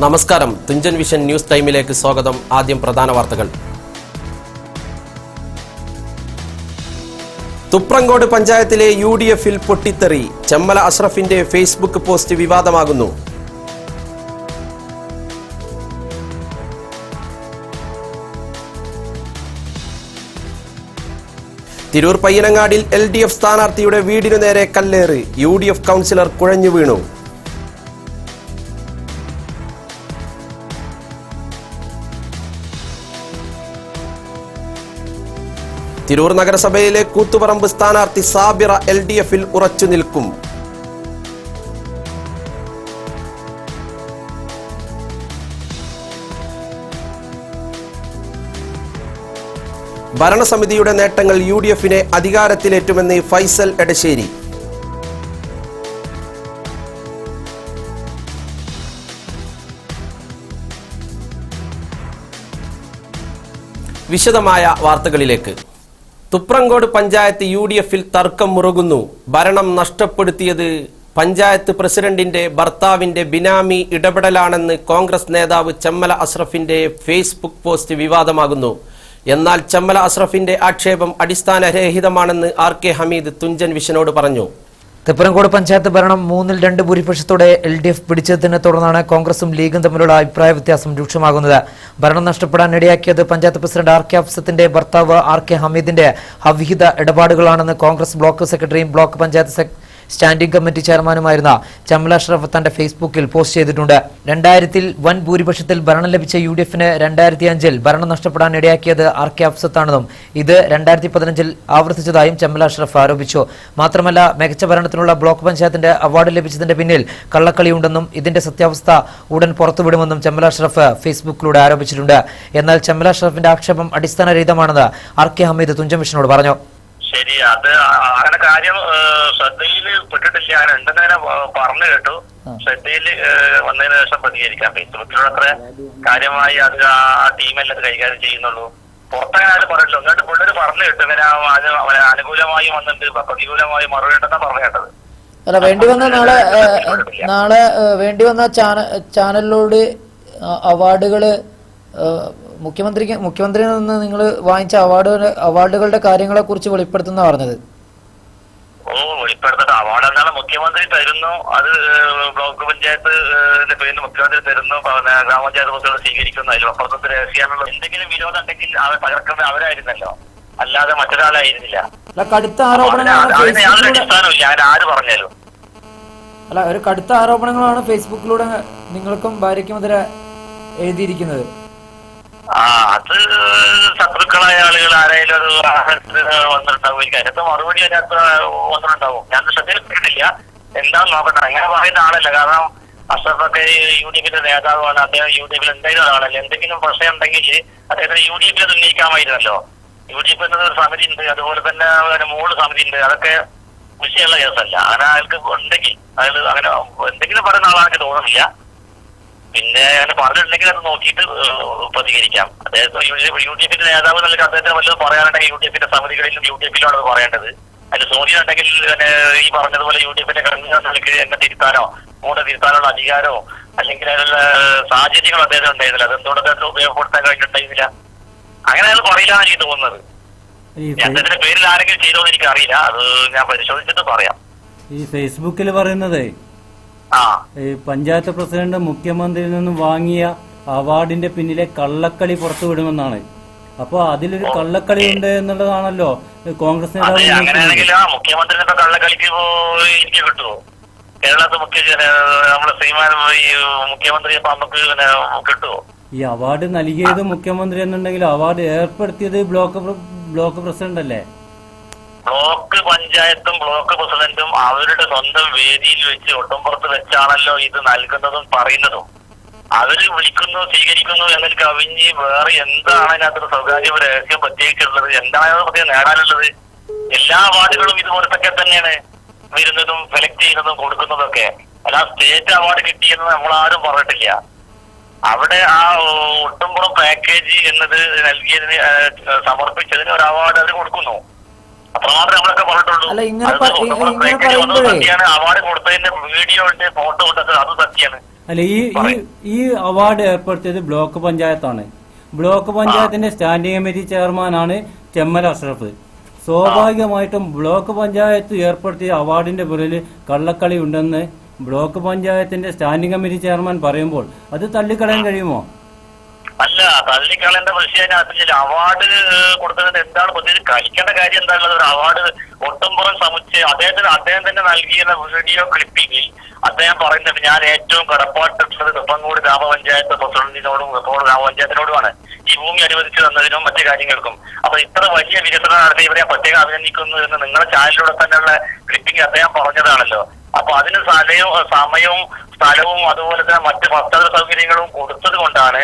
നമസ്കാരം. Thunchan vision news ടൈമിലേക്ക് സ്വാഗതം. ആദ്യം പ്രധാന വാർത്തകൾ. തുപ്രങ്കോട് പഞ്ചായത്തിലെ UDFിൽ പൊട്ടിത്തെറി. ചെമ്മല അഷ്റഫിന്റെ ഫേസ്ബുക്ക് പോസ്റ്റ് വിവാദമാകുന്നു. തിരൂർ പയ്യനങ്ങാടിൽ LDF സ്ഥാനാർത്ഥിയുടെ വീടിനു നേരെ കല്ലേറ്. UDF കൗൺസിലർ കുഴഞ്ഞു വീണു. തിരൂർ നഗരസഭയിലെ കൂത്തുപറമ്പ് സ്ഥാനാർത്ഥി സാബിറ LDFിൽ ഉറച്ചു നിൽക്കും. ഭരണസമിതിയുടെ നേട്ടങ്ങൾ UDFിനെ അധികാരത്തിലേറ്റുമെന്ന് ഫൈസൽ എടശ്ശേരി. വിശദമായ വാർത്തകളിലേക്ക്. തുപ്രങ്കോട് പഞ്ചായത്ത് UDFിൽ തർക്കം മുറുകുന്നു. ഭരണം നഷ്ടപ്പെടുത്തിയത് പഞ്ചായത്ത് പ്രസിഡന്റിന്റെ ഭർത്താവിന്റെ ബിനാമി ഇടപെടലാണെന്ന് കോൺഗ്രസ് നേതാവ് ചെമ്മല അഷ്റഫിന്റെ ഫേസ്ബുക്ക് പോസ്റ്റ് വിവാദമാകുന്നു. എന്നാൽ ചെമ്മല അഷ്റഫിന്റെ ആക്ഷേപം അടിസ്ഥാനരഹിതമാണെന്ന് RK ഹമീദ് തുഞ്ചൻ വിഷനോട് പറഞ്ഞു. തുപ്രങ്കോട് പഞ്ചായത്ത് ഭരണം 3-2 ഭൂരിപക്ഷത്തോടെ LDF പിടിച്ചതിനെ തുടർന്നാണ് കോൺഗ്രസും ലീഗും തമ്മിലുള്ള അഭിപ്രായ വ്യത്യാസം രൂക്ഷമാകുന്നത്. ഭരണം നഷ്ടപ്പെടാൻ ഇടയാക്കിയത് പഞ്ചായത്ത് പ്രസിഡന്റ് RK അഫ്സത്തിന്റെ ഭർത്താവ് RK ഹമീദിന്റെ അവിഹിത ഇടപാടുകളാണെന്ന് കോൺഗ്രസ് ബ്ലോക്ക് സെക്രട്ടറിയും ബ്ലോക്ക് പഞ്ചായത്ത് സ്റ്റാൻഡിംഗ് കമ്മിറ്റി ചെയർമാനുമായിരുന്ന ചെമ്മല അഷ്റഫ് തന്റെ ഫേസ്ബുക്കിൽ പോസ്റ്റ് ചെയ്തിട്ടുണ്ട്. 2000-ൽ വൻ ഭൂരിപക്ഷത്തിൽ ഭരണം ലഭിച്ച UDFിന് 2005-ൽ ഭരണം നഷ്ടപ്പെടാൻ ഇടയാക്കിയത് RK അഫ്സത്താണെന്നും ഇത് 2015-ൽ ആവർത്തിച്ചതായും ചെമ്മല അഷ്റഫ് ആരോപിച്ചു. മാത്രമല്ല, മികച്ച ഭരണത്തിനുള്ള ബ്ലോക്ക് പഞ്ചായത്തിന്റെ അവാർഡ് ലഭിച്ചതിന്റെ പിന്നിൽ കള്ളക്കളിയുണ്ടെന്നും ഇതിന്റെ സത്യാവസ്ഥ ഉടൻ പുറത്തുവിടുമെന്നും ചെമ്മല അഷ്റഫ് ഫേസ്ബുക്കിലൂടെ ആരോപിച്ചിട്ടുണ്ട്. എന്നാൽ ചെമ്മല അഷ്റഫിന്റെ ആക്ഷേപം അടിസ്ഥാനരഹിതമാണെന്ന് RK ഹമീദ് തുഞ്ചൻ വിഷനോട് പറഞ്ഞു. ശരി, അത് അങ്ങനെ കാര്യം ശ്രദ്ധയിൽ പെട്ടിട്ടില്ല. അങ്ങനെ ഉണ്ടെന്ന് പറഞ്ഞു കേട്ടു. ശ്രദ്ധയിൽ വന്നതിന് ശേഷം പ്രതികരിക്കാം. ഫേസ്ബുക്കിലൂടെ അത്ര കാര്യമായി അത് ആ ടീമെല്ലാം കൈകാര്യം ചെയ്യുന്നുള്ളൂ. പുറത്തങ്ങനെ ആരും പറഞ്ഞില്ല. എന്നിട്ട് പിള്ളേർ പറഞ്ഞു കേട്ടു ഇങ്ങനെ അനുകൂലമായി വന്നിട്ട് പ്രതികൂലമായി മറുപടി ഉണ്ടെന്നാ പറഞ്ഞു കേട്ടത്. അല്ല, വേണ്ടി വന്ന നാളെ വേണ്ടി വന്ന ചാനലിലൂടെ അവാർഡുകള് മുഖ്യമന്ത്രിയിൽ നിന്ന് നിങ്ങൾ വാങ്ങിച്ച അവാർഡുകളുടെ കാര്യങ്ങളെ കുറിച്ച് വെളിപ്പെടുത്തുന്ന പറഞ്ഞത്. വെളിപ്പെടുത്തട്ടെ. അവാർഡ് എന്താണ് മുഖ്യമന്ത്രി തരുന്നു, അത് ബ്ലോക്ക് പഞ്ചായത്തിന്റെ പേരിൽ മുഖ്യമന്ത്രി തരുന്നു, ഗ്രാമപഞ്ചായത്ത് പ്രസിഡന്റ് സ്വീകരിക്കുന്നു. അതിൽ അപ്പുറത്തെ രഹസ്യമാണല്ലോ. എന്തെങ്കിലും വിരോധം ഉണ്ടെങ്കിൽ അത് തകർക്കുന്നത് അവരായിരുന്നല്ലോ, അല്ലാതെ മറ്റൊരാളായിരുന്നില്ല. കടുത്ത ആരോപണങ്ങളാണ് ആര് പറഞ്ഞാലും. അല്ല, ഒരു കടുത്ത ആരോപണങ്ങളാണ് ഫേസ്ബുക്കിലൂടെ നിങ്ങൾക്കും ഭാര്യയ്ക്കുമെതിരെ എഴുതിയിരിക്കുന്നത്. അത് ശത്രുക്കളായ ആളുകൾ ആരായാലും അത് വന്നിട്ടുണ്ടാവും. എനിക്ക് അതിനകത്ത് മറുപടി അതിനകത്ത് വന്നിട്ടുണ്ടാവും. ഞാൻ ശ്രദ്ധയിൽപ്പെട്ടിട്ടില്ല. എന്താന്ന് നോക്കട്ടെ. അങ്ങനെ പറയുന്ന ആളല്ല. കാരണം അഷ്റഫൊക്കെ UDFിന്റെ നേതാവാണ്. അദ്ദേഹം UDFിൽ ഉണ്ടായിരുന്ന ആളല്ലേ. എന്തെങ്കിലും പ്രശ്നം ഉണ്ടെങ്കിൽ അദ്ദേഹത്തിന് UDFിൽ അത് ഉന്നയിക്കാമായിരുന്നല്ലോ. UDF എന്നൊരു സമിതി ഉണ്ട്, അതുപോലെ തന്നെ 3 സമിതി ഉണ്ട്. അതൊക്കെ വിഷയമുള്ള കേസല്ല. അങ്ങനെ അയാൾക്ക് ഉണ്ടെങ്കിൽ അയാൾ അങ്ങനെ എന്തെങ്കിലും പറയുന്ന ആളാണെന്ന് തോന്നുന്നില്ല. പിന്നെ അങ്ങനെ പറഞ്ഞിട്ടുണ്ടെങ്കിൽ അത് നോക്കിയിട്ട് പ്രതികരിക്കാം. അദ്ദേഹം UDFിന്റെ നേതാവ് എന്നുള്ള അദ്ദേഹത്തിന് വല്ലതും പറയാനുണ്ടെങ്കിൽ UDFിന്റെ സമിതികളിലും UDFിലാണ് അത് പറയേണ്ടത്. അതിൽ സൂചന ഉണ്ടെങ്കിൽ ഈ പറഞ്ഞതുപോലെ UDFിന്റെ കൺവീനർ നിലയ്ക്ക് എന്നെ തിരുത്താനോ കൂടെ തിരുത്താനുള്ള അധികാരമോ അല്ലെങ്കിൽ അതിനുള്ള സാഹചര്യങ്ങൾ അദ്ദേഹം ഉണ്ടായിരുന്നില്ല. അതെന്തുകൊണ്ട് അദ്ദേഹത്തിന് ഉപയോഗപ്പെടുത്താൻ കഴിഞ്ഞിട്ടുണ്ടായിരുന്നില്ല. അങ്ങനെ അയാൾ പറയില്ലാന്ന് എനിക്ക് തോന്നുന്നത്. അദ്ദേഹത്തിന്റെ പേരിൽ ആരെങ്കിലും ചെയ്തോന്ന് എനിക്ക് അറിയില്ല. അത് ഞാൻ പരിശോധിച്ചിട്ട് പറയാം. ഈ ഫേസ്ബുക്കിൽ പറയുന്നത് പഞ്ചായത്ത് പ്രസിഡന്റ് മുഖ്യമന്ത്രിയിൽ നിന്നും വാങ്ങിയ അവാർഡിന്റെ പിന്നിലെ കള്ളക്കളി പുറത്തുവിടുമെന്നാണ്. അപ്പൊ അതിലൊരു കള്ളക്കളി ഉണ്ട് എന്നുള്ളതാണല്ലോ കോൺഗ്രസ് നേതാവ്. അങ്ങനെയാണെങ്കിൽ മുഖ്യമന്ത്രിയുടെ കള്ളക്കളിക്ക് എനിക്ക് കിട്ടുമോ? കേരളത്തിൽ നമ്മുടെ ശ്രീമാൻ മുഖ്യമന്ത്രിയെ നമുക്ക് കിട്ടുമോ? ഈ അവാർഡ് നൽകിയത് മുഖ്യമന്ത്രി എന്നുണ്ടെങ്കിൽ അവാർഡ് ഏർപ്പെടുത്തിയത് ബ്ലോക്ക് പ്രസിഡന്റ് അല്ലേ? ബ്ലോക്ക് പഞ്ചായത്തും ബ്ലോക്ക് പ്രസിഡന്റും അവരുടെ സ്വന്തം വേദിയിൽ വെച്ച് ഒട്ടുംപുറത്ത് വെച്ചാണല്ലോ ഇത് നൽകുന്നതും പറയുന്നതും. അവര് വിളിക്കുന്നു, സ്വീകരിക്കുന്നു എന്നതിൽ കവിഞ്ഞ് വേറെ എന്താണ് അതിനകത്തൊരു സ്വകാര്യ രഹസ്യം പ്രത്യേകിച്ചുള്ളത്? എന്താണ് പ്രത്യേകം നേടാനുള്ളത്? എല്ലാ അവാർഡുകളും ഇതുപോലത്തൊക്കെ തന്നെയാണ് വരുന്നതും സെലക്ട് ചെയ്യുന്നതും കൊടുക്കുന്നതും ഒക്കെ. അല്ല, സ്റ്റേറ്റ് അവാർഡ് കിട്ടിയെന്ന് നമ്മളാരും പറഞ്ഞിട്ടില്ല. അവിടെ ആ ഒട്ടുംപുറം പാക്കേജ് എന്നത് നൽകിയതിന് സമർപ്പിച്ചതിന് ഒരു അവാർഡ് അവർ കൊടുക്കുന്നു. അത്രമാത്രം നമ്മളൊക്കെ പറഞ്ഞിട്ടുള്ളൂ. അവാർഡ് കൊടുത്തതിന്റെ വീഡിയോ ഉണ്ട്, ഫോട്ടോ ഉണ്ട്, അത് സത്യാണ്. അല്ല ഈ അവാർഡ് ഏർപ്പെടുത്തിയത് ബ്ലോക്ക് പഞ്ചായത്താണ്. ബ്ലോക്ക് പഞ്ചായത്തിന്റെ സ്റ്റാൻഡിംഗ് കമ്മിറ്റി ചെയർമാനാണ് ചെമ്മല അഷ്റഫ്. സ്വാഭാവികമായിട്ടും ബ്ലോക്ക് പഞ്ചായത്ത് ഏർപ്പെടുത്തിയ അവാർഡിന്റെ പേരിൽ കള്ളക്കളി ഉണ്ടെന്ന് ബ്ലോക്ക് പഞ്ചായത്തിന്റെ സ്റ്റാൻഡിംഗ് കമ്മിറ്റി ചെയർമാൻ പറയുമ്പോൾ അത് തള്ളിക്കളയാൻ കഴിയുമോ? അല്ല, തള്ളിക്കളേണ്ട വിഷയം അവാർഡ് കൊടുത്തത് എന്താണ് പ്രത്യേകിച്ച് കളിക്കേണ്ട കാര്യം എന്താണുള്ളത്? ഒരു അവാർഡ് ഒട്ടുംപുറം സമുച്ചയം അദ്ദേഹം തന്നെ നൽകിയ വീഡിയോ ക്ലിപ്പിങ്ങിൽ അദ്ദേഹം പറയുന്നത് ഞാൻ ഏറ്റവും കടപ്പാട്ടുള്ളത് തൃപ്പങ്കോട് ഗ്രാമപഞ്ചായത്ത് പ്രസിഡന്റിനോടും തൃപ്പങ്കോട് ഗ്രാമപഞ്ചായത്തിനോടുമാണ് ഈ ഭൂമി അനുവദിച്ചു തന്നതിനും മറ്റു കാര്യങ്ങൾക്കും. അപ്പൊ ഇത്ര വലിയ വികസനം നടത്തി ഇവരെ പ്രത്യേകം അഭിനന്ദിക്കുന്നു എന്ന് നിങ്ങളുടെ ചാനലിലൂടെ തന്നെയുള്ള ക്ലിപ്പിംഗ് അദ്ദേഹം പറഞ്ഞതാണല്ലോ. അപ്പൊ അതിന് സമയവും സ്ഥലവും അതുപോലെ തന്നെ മറ്റ് പദ്ധതി സൗകര്യങ്ങളും കൊടുത്തത് കൊണ്ടാണ്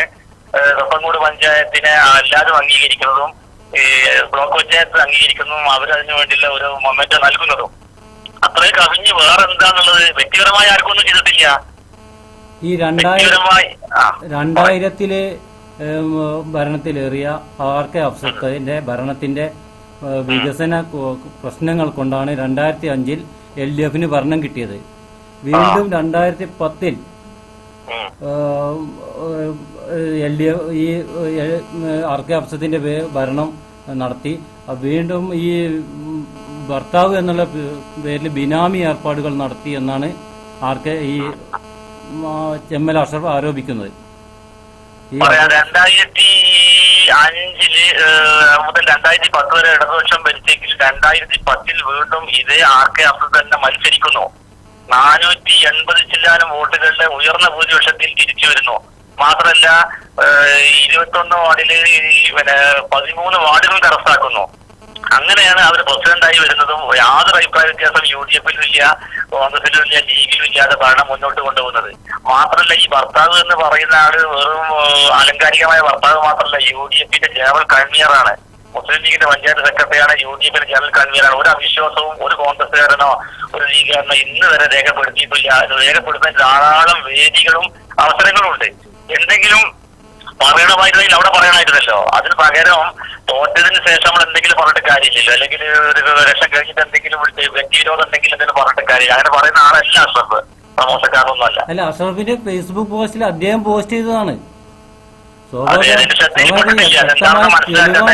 തൃപ്പങ്കോട് പഞ്ചായത്തിനെ എല്ലാവരും അംഗീകരിക്കുന്നതും ബ്ലോക്ക് പഞ്ചായത്ത് അംഗീകരിക്കുന്നതും അവരതിനു വേണ്ടിയുള്ള ഒരു മൊമെന്റ് നൽകുന്നതും. അത്രയും കവിഞ്ഞ് വേറെ എന്താന്നുള്ളത് വ്യക്തിപരമായി ആർക്കൊന്നും ചെയ്തിട്ടില്ല. ഈ 2000-ലെ ഭരണത്തിലേറിയ RK അഫ്സത്തിന്റെ ഭരണത്തിന്റെ വികസന പ്രശ്നങ്ങൾ കൊണ്ടാണ് 2005-ൽ LDF-ന് ഭരണം കിട്ടിയത്. വീണ്ടും 2010-ൽ LDF ഈ RK അഫ്സത്തിന്റെ ഭരണം നടത്തി. വീണ്ടും ഈ ഭർത്താവ് എന്നുള്ള പേരിൽ ബിനാമി ഏർപ്പാടുകൾ നടത്തി എന്നാണ് ഈ ചെമ്മല അഷ്റഫ് ആരോപിക്കുന്നത്. 2005 മുതൽ 2010 വരെ ഇടതുപക്ഷം ഭരിച്ചെങ്കിൽ 2010-ൽ വീണ്ടും ഇതേ RK അഫ്സത്ത് തന്നെ മത്സരിക്കുന്നു. 480 ചില്ലാനും വോട്ടുകളുടെ ഉയർന്ന ഭൂരിപക്ഷത്തിൽ തിരിച്ചു വരുന്നു. മാത്രമല്ല 21 വാർഡില് 13 വാർഡുകൾ കരസ്ഥമാക്കുന്നു. അങ്ങനെയാണ് അവർ പ്രസിഡന്റായി വരുന്നതും. യാതൊരു അഭിപ്രായ വ്യത്യാസം UDF-ലും ഇല്ല, കോൺഗ്രസിലും ഇല്ല, ലീഗിലും ഇല്ലാതെ ഭരണം മുന്നോട്ട് കൊണ്ടുപോകുന്നത്. മാത്രമല്ല ഈ ഭർത്താവ് എന്ന് പറയുന്ന ആള് വെറും ആലങ്കാരികമായ ഭർത്താവ് മാത്രമല്ല, UDF-ന്റെ ജനറൽ കൺവീനറാണ്. മുസ്ലിം ലീഗിന്റെ പഞ്ചായത്ത് സെക്രട്ടറിയാണ്, UDF-ന്റെ ജനറൽ കൺവീനറാണ്. ഒരു അവിശ്വാസവും ഒരു കോൺഗ്രസുകാരനോ ഒരു ലീഗുകാരനോ ഇന്ന് വരെ രേഖപ്പെടുത്തിയിട്ടില്ല. രേഖപ്പെടുത്താൻ ധാരാളം വേദികളും അവസരങ്ങളും ഉണ്ട്. എന്തെങ്കിലും പറയണമായിരുന്നെങ്കിൽ അവിടെ പറയണമായിരുന്നല്ലോ. അതിന് പകരം തോറ്റതിന് ശേഷം നമ്മൾ എന്തെങ്കിലും പറഞ്ഞിട്ട് കാര്യമില്ലല്ലോ. അല്ലെങ്കിൽ ഒരു ലക്ഷം കഴിഞ്ഞിട്ട് എന്തെങ്കിലും വ്യക്തിവിരോധം എന്തെങ്കിലും എന്തെങ്കിലും പറഞ്ഞിട്ട് കാര്യമില്ല. അങ്ങനെ പറയുന്ന ആളല്ല അഷ്റഫ്, മോശക്കാരൊന്നും അല്ല. അല്ല, അഷ്റഫിന്റെ ഫേസ്ബുക്ക് പോസ്റ്റിൽ അദ്ദേഹം പോസ്റ്റ് ചെയ്തതാണ്.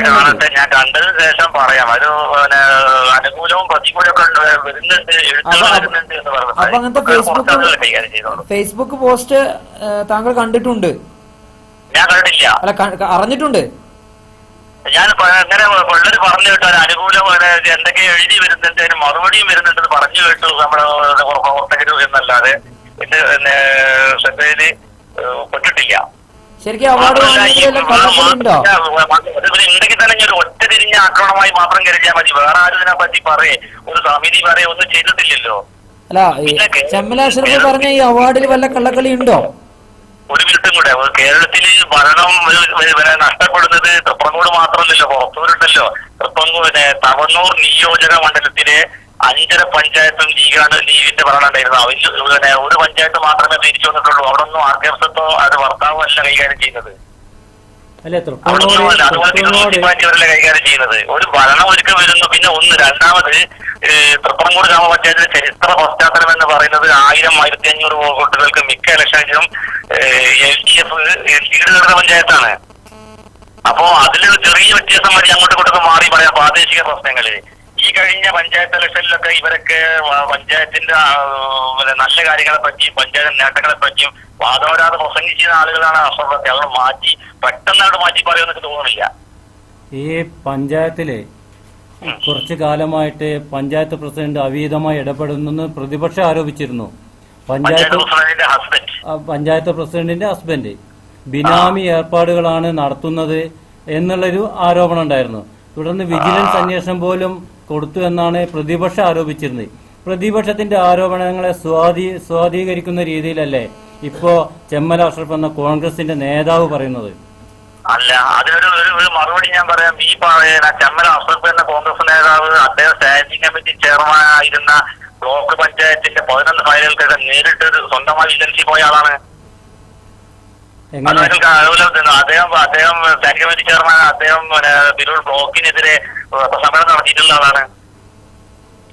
കാണട്ടെ, ഞാൻ കണ്ടതിന് ശേഷം പറയാം. ഒരു അനുകൂലവും പ്രതികൂലവും ഒക്കെ വരുന്നുണ്ട്, എഴുത്തുകൾ വരുന്നുണ്ട് എന്ന് അങ്ങനത്തെ ഫേസ്ബുക്ക് പോസ്റ്റ് താങ്കൾ കണ്ടിട്ടുണ്ട്? ഞാൻ കണ്ടിട്ടില്ല. അല്ല, അറിഞ്ഞിട്ടുണ്ട്. ഞാൻ അങ്ങനെ പിള്ളേര് പറഞ്ഞു കേട്ടോ, അനുകൂലം എന്തൊക്കെ എഴുതി വരുന്നുണ്ട്, അതിന് മറുപടിയും വരുന്നുണ്ടെന്ന് പറഞ്ഞു കേട്ടു നമ്മുടെ പ്രവർത്തകര് എന്നല്ലാതെ എന്റെ ശ്രദ്ധയില് പെട്ടിട്ടില്ല. ശരിക്കും അവാർഡ് ഉണ്ടെങ്കിൽ തന്നെ ഒരു ഒറ്റ തിരിഞ്ഞ ആക്രമണമായി മാത്രം കരുതിയാൽ മതി. വേറെ ആരും ഇതിനെ പറ്റി പറയേ, ഒരു സമിതി പറയേ, ഒന്നും ചെയ്തിട്ടില്ലല്ലോ. അല്ല, ചെമ്മല അഷ്റഫ് പറഞ്ഞ ഈ അവാർഡിൽ വല്ല കള്ളക്കളി ഉണ്ടോ? ഒരു മിനിറ്റും കൂടെ, കേരളത്തില് ഭരണം നഷ്ടപ്പെടുന്നത് തൃപ്പങ്കോട് മാത്രമല്ലല്ലോ, പുറത്തൂരുണ്ടല്ലോ. തവന്നൂർ നിയോജക മണ്ഡലത്തിലെ 5 പഞ്ചായത്തും ലീഗിന്റെ ഭരണം ഉണ്ടായിരുന്നു. അവര് ഒരു പഞ്ചായത്ത് മാത്രമേ തിരിച്ചു വന്നിട്ടുള്ളൂ. അവിടെ ഒന്നും RK അഫ്സത്തോ അത് ഭർത്താവോ അല്ല കൈകാര്യം ചെയ്യുന്നത്. അവരല്ല കൈകാര്യം ചെയ്യുന്നത്. ഒരു ഭരണം ഒരിക്കൽ വരുന്നു. പിന്നെ രണ്ടാമത് തൃപ്പങ്കോട് ഗ്രാമപഞ്ചായത്തിന്റെ ചരിത്ര പശ്ചാത്തലം എന്ന് പറയുന്നത് 1000-1500 വോട്ടുകൾക്ക് മിക്ക ഇലക്ഷനിലും LDF ലീഡ് നേടുന്ന പഞ്ചായത്താണ്. അപ്പോ അതിലൊരു ചെറിയ വ്യത്യാസം മതി അങ്ങോട്ടും ഇങ്ങോട്ടൊക്കെ മാറി പറയാം പ്രാദേശിക പ്രശ്നങ്ങള്. ഈ കഴിഞ്ഞ പഞ്ചായത്ത് ഇലക്ഷനിലൊക്കെ ഇവരൊക്കെ പഞ്ചായത്തിന്റെ നല്ല കാര്യങ്ങളെ പറ്റിയും പഞ്ചായത്ത് നേട്ടങ്ങളെ പറ്റിയും വാദവരാതെ പ്രസംഗിച്ചിരുന്ന ആളുകളാണ് അഷ്റഫൊക്കെ. അതുകൊണ്ട് പെട്ടെന്ന് അവിടെ മാറ്റി പറയുമെന്നൊക്കെ തോന്നുന്നില്ല. ഈ പഞ്ചായത്തില് കുറച്ചു കാലമായിട്ട് പഞ്ചായത്ത് പ്രസിഡന്റ് അവീതമായി ഇടപെടുന്നെന്ന് പ്രതിപക്ഷം ആരോപിച്ചിരുന്നു. പഞ്ചായത്ത് പ്രസിഡന്റിന്റെ ഹസ്ബൻഡ് ബിനാമി ഏർപ്പാടുകളാണ് നടത്തുന്നത് എന്നുള്ളൊരു ആരോപണം ഉണ്ടായിരുന്നു. തുടർന്ന് വിജിലൻസ് അന്വേഷണം പോലും കൊടുത്തു എന്നാണ് പ്രതിപക്ഷം ആരോപിച്ചിരുന്നത്. പ്രതിപക്ഷത്തിന്റെ ആരോപണങ്ങളെ സ്വാധീകരിക്കുന്ന രീതിയിലല്ലേ ഇപ്പോ ചെമ്മല അഷ്റഫ് എന്ന കോൺഗ്രസിന്റെ നേതാവ് പറയുന്നത്? അല്ല, അതിനൊരു മറുപടി ഞാൻ പറയാം. ഈ ചെമ്മല അഷ്റഫ് എന്ന കോൺഗ്രസ് നേതാവ് അദ്ദേഹം സ്റ്റാൻഡിംഗ് കമ്മിറ്റി ചെയർമാൻ ആയിരുന്ന ബ്ലോക്ക് പഞ്ചായത്തിന്റെ 11 ഫയലുകൾക്കൊക്കെ നേരിട്ട് സ്വന്തമായി വിജിലൻസിൽ പോയ ആളാണ്. അദ്ദേഹം സ്റ്റാൻഡിംഗ് കമ്മിറ്റി ചെയർമാൻ. അദ്ദേഹം തിരൂർ ബ്ലോക്കിനെതിരെ സമരം നടത്തിയിട്ടുള്ള ആളാണ്.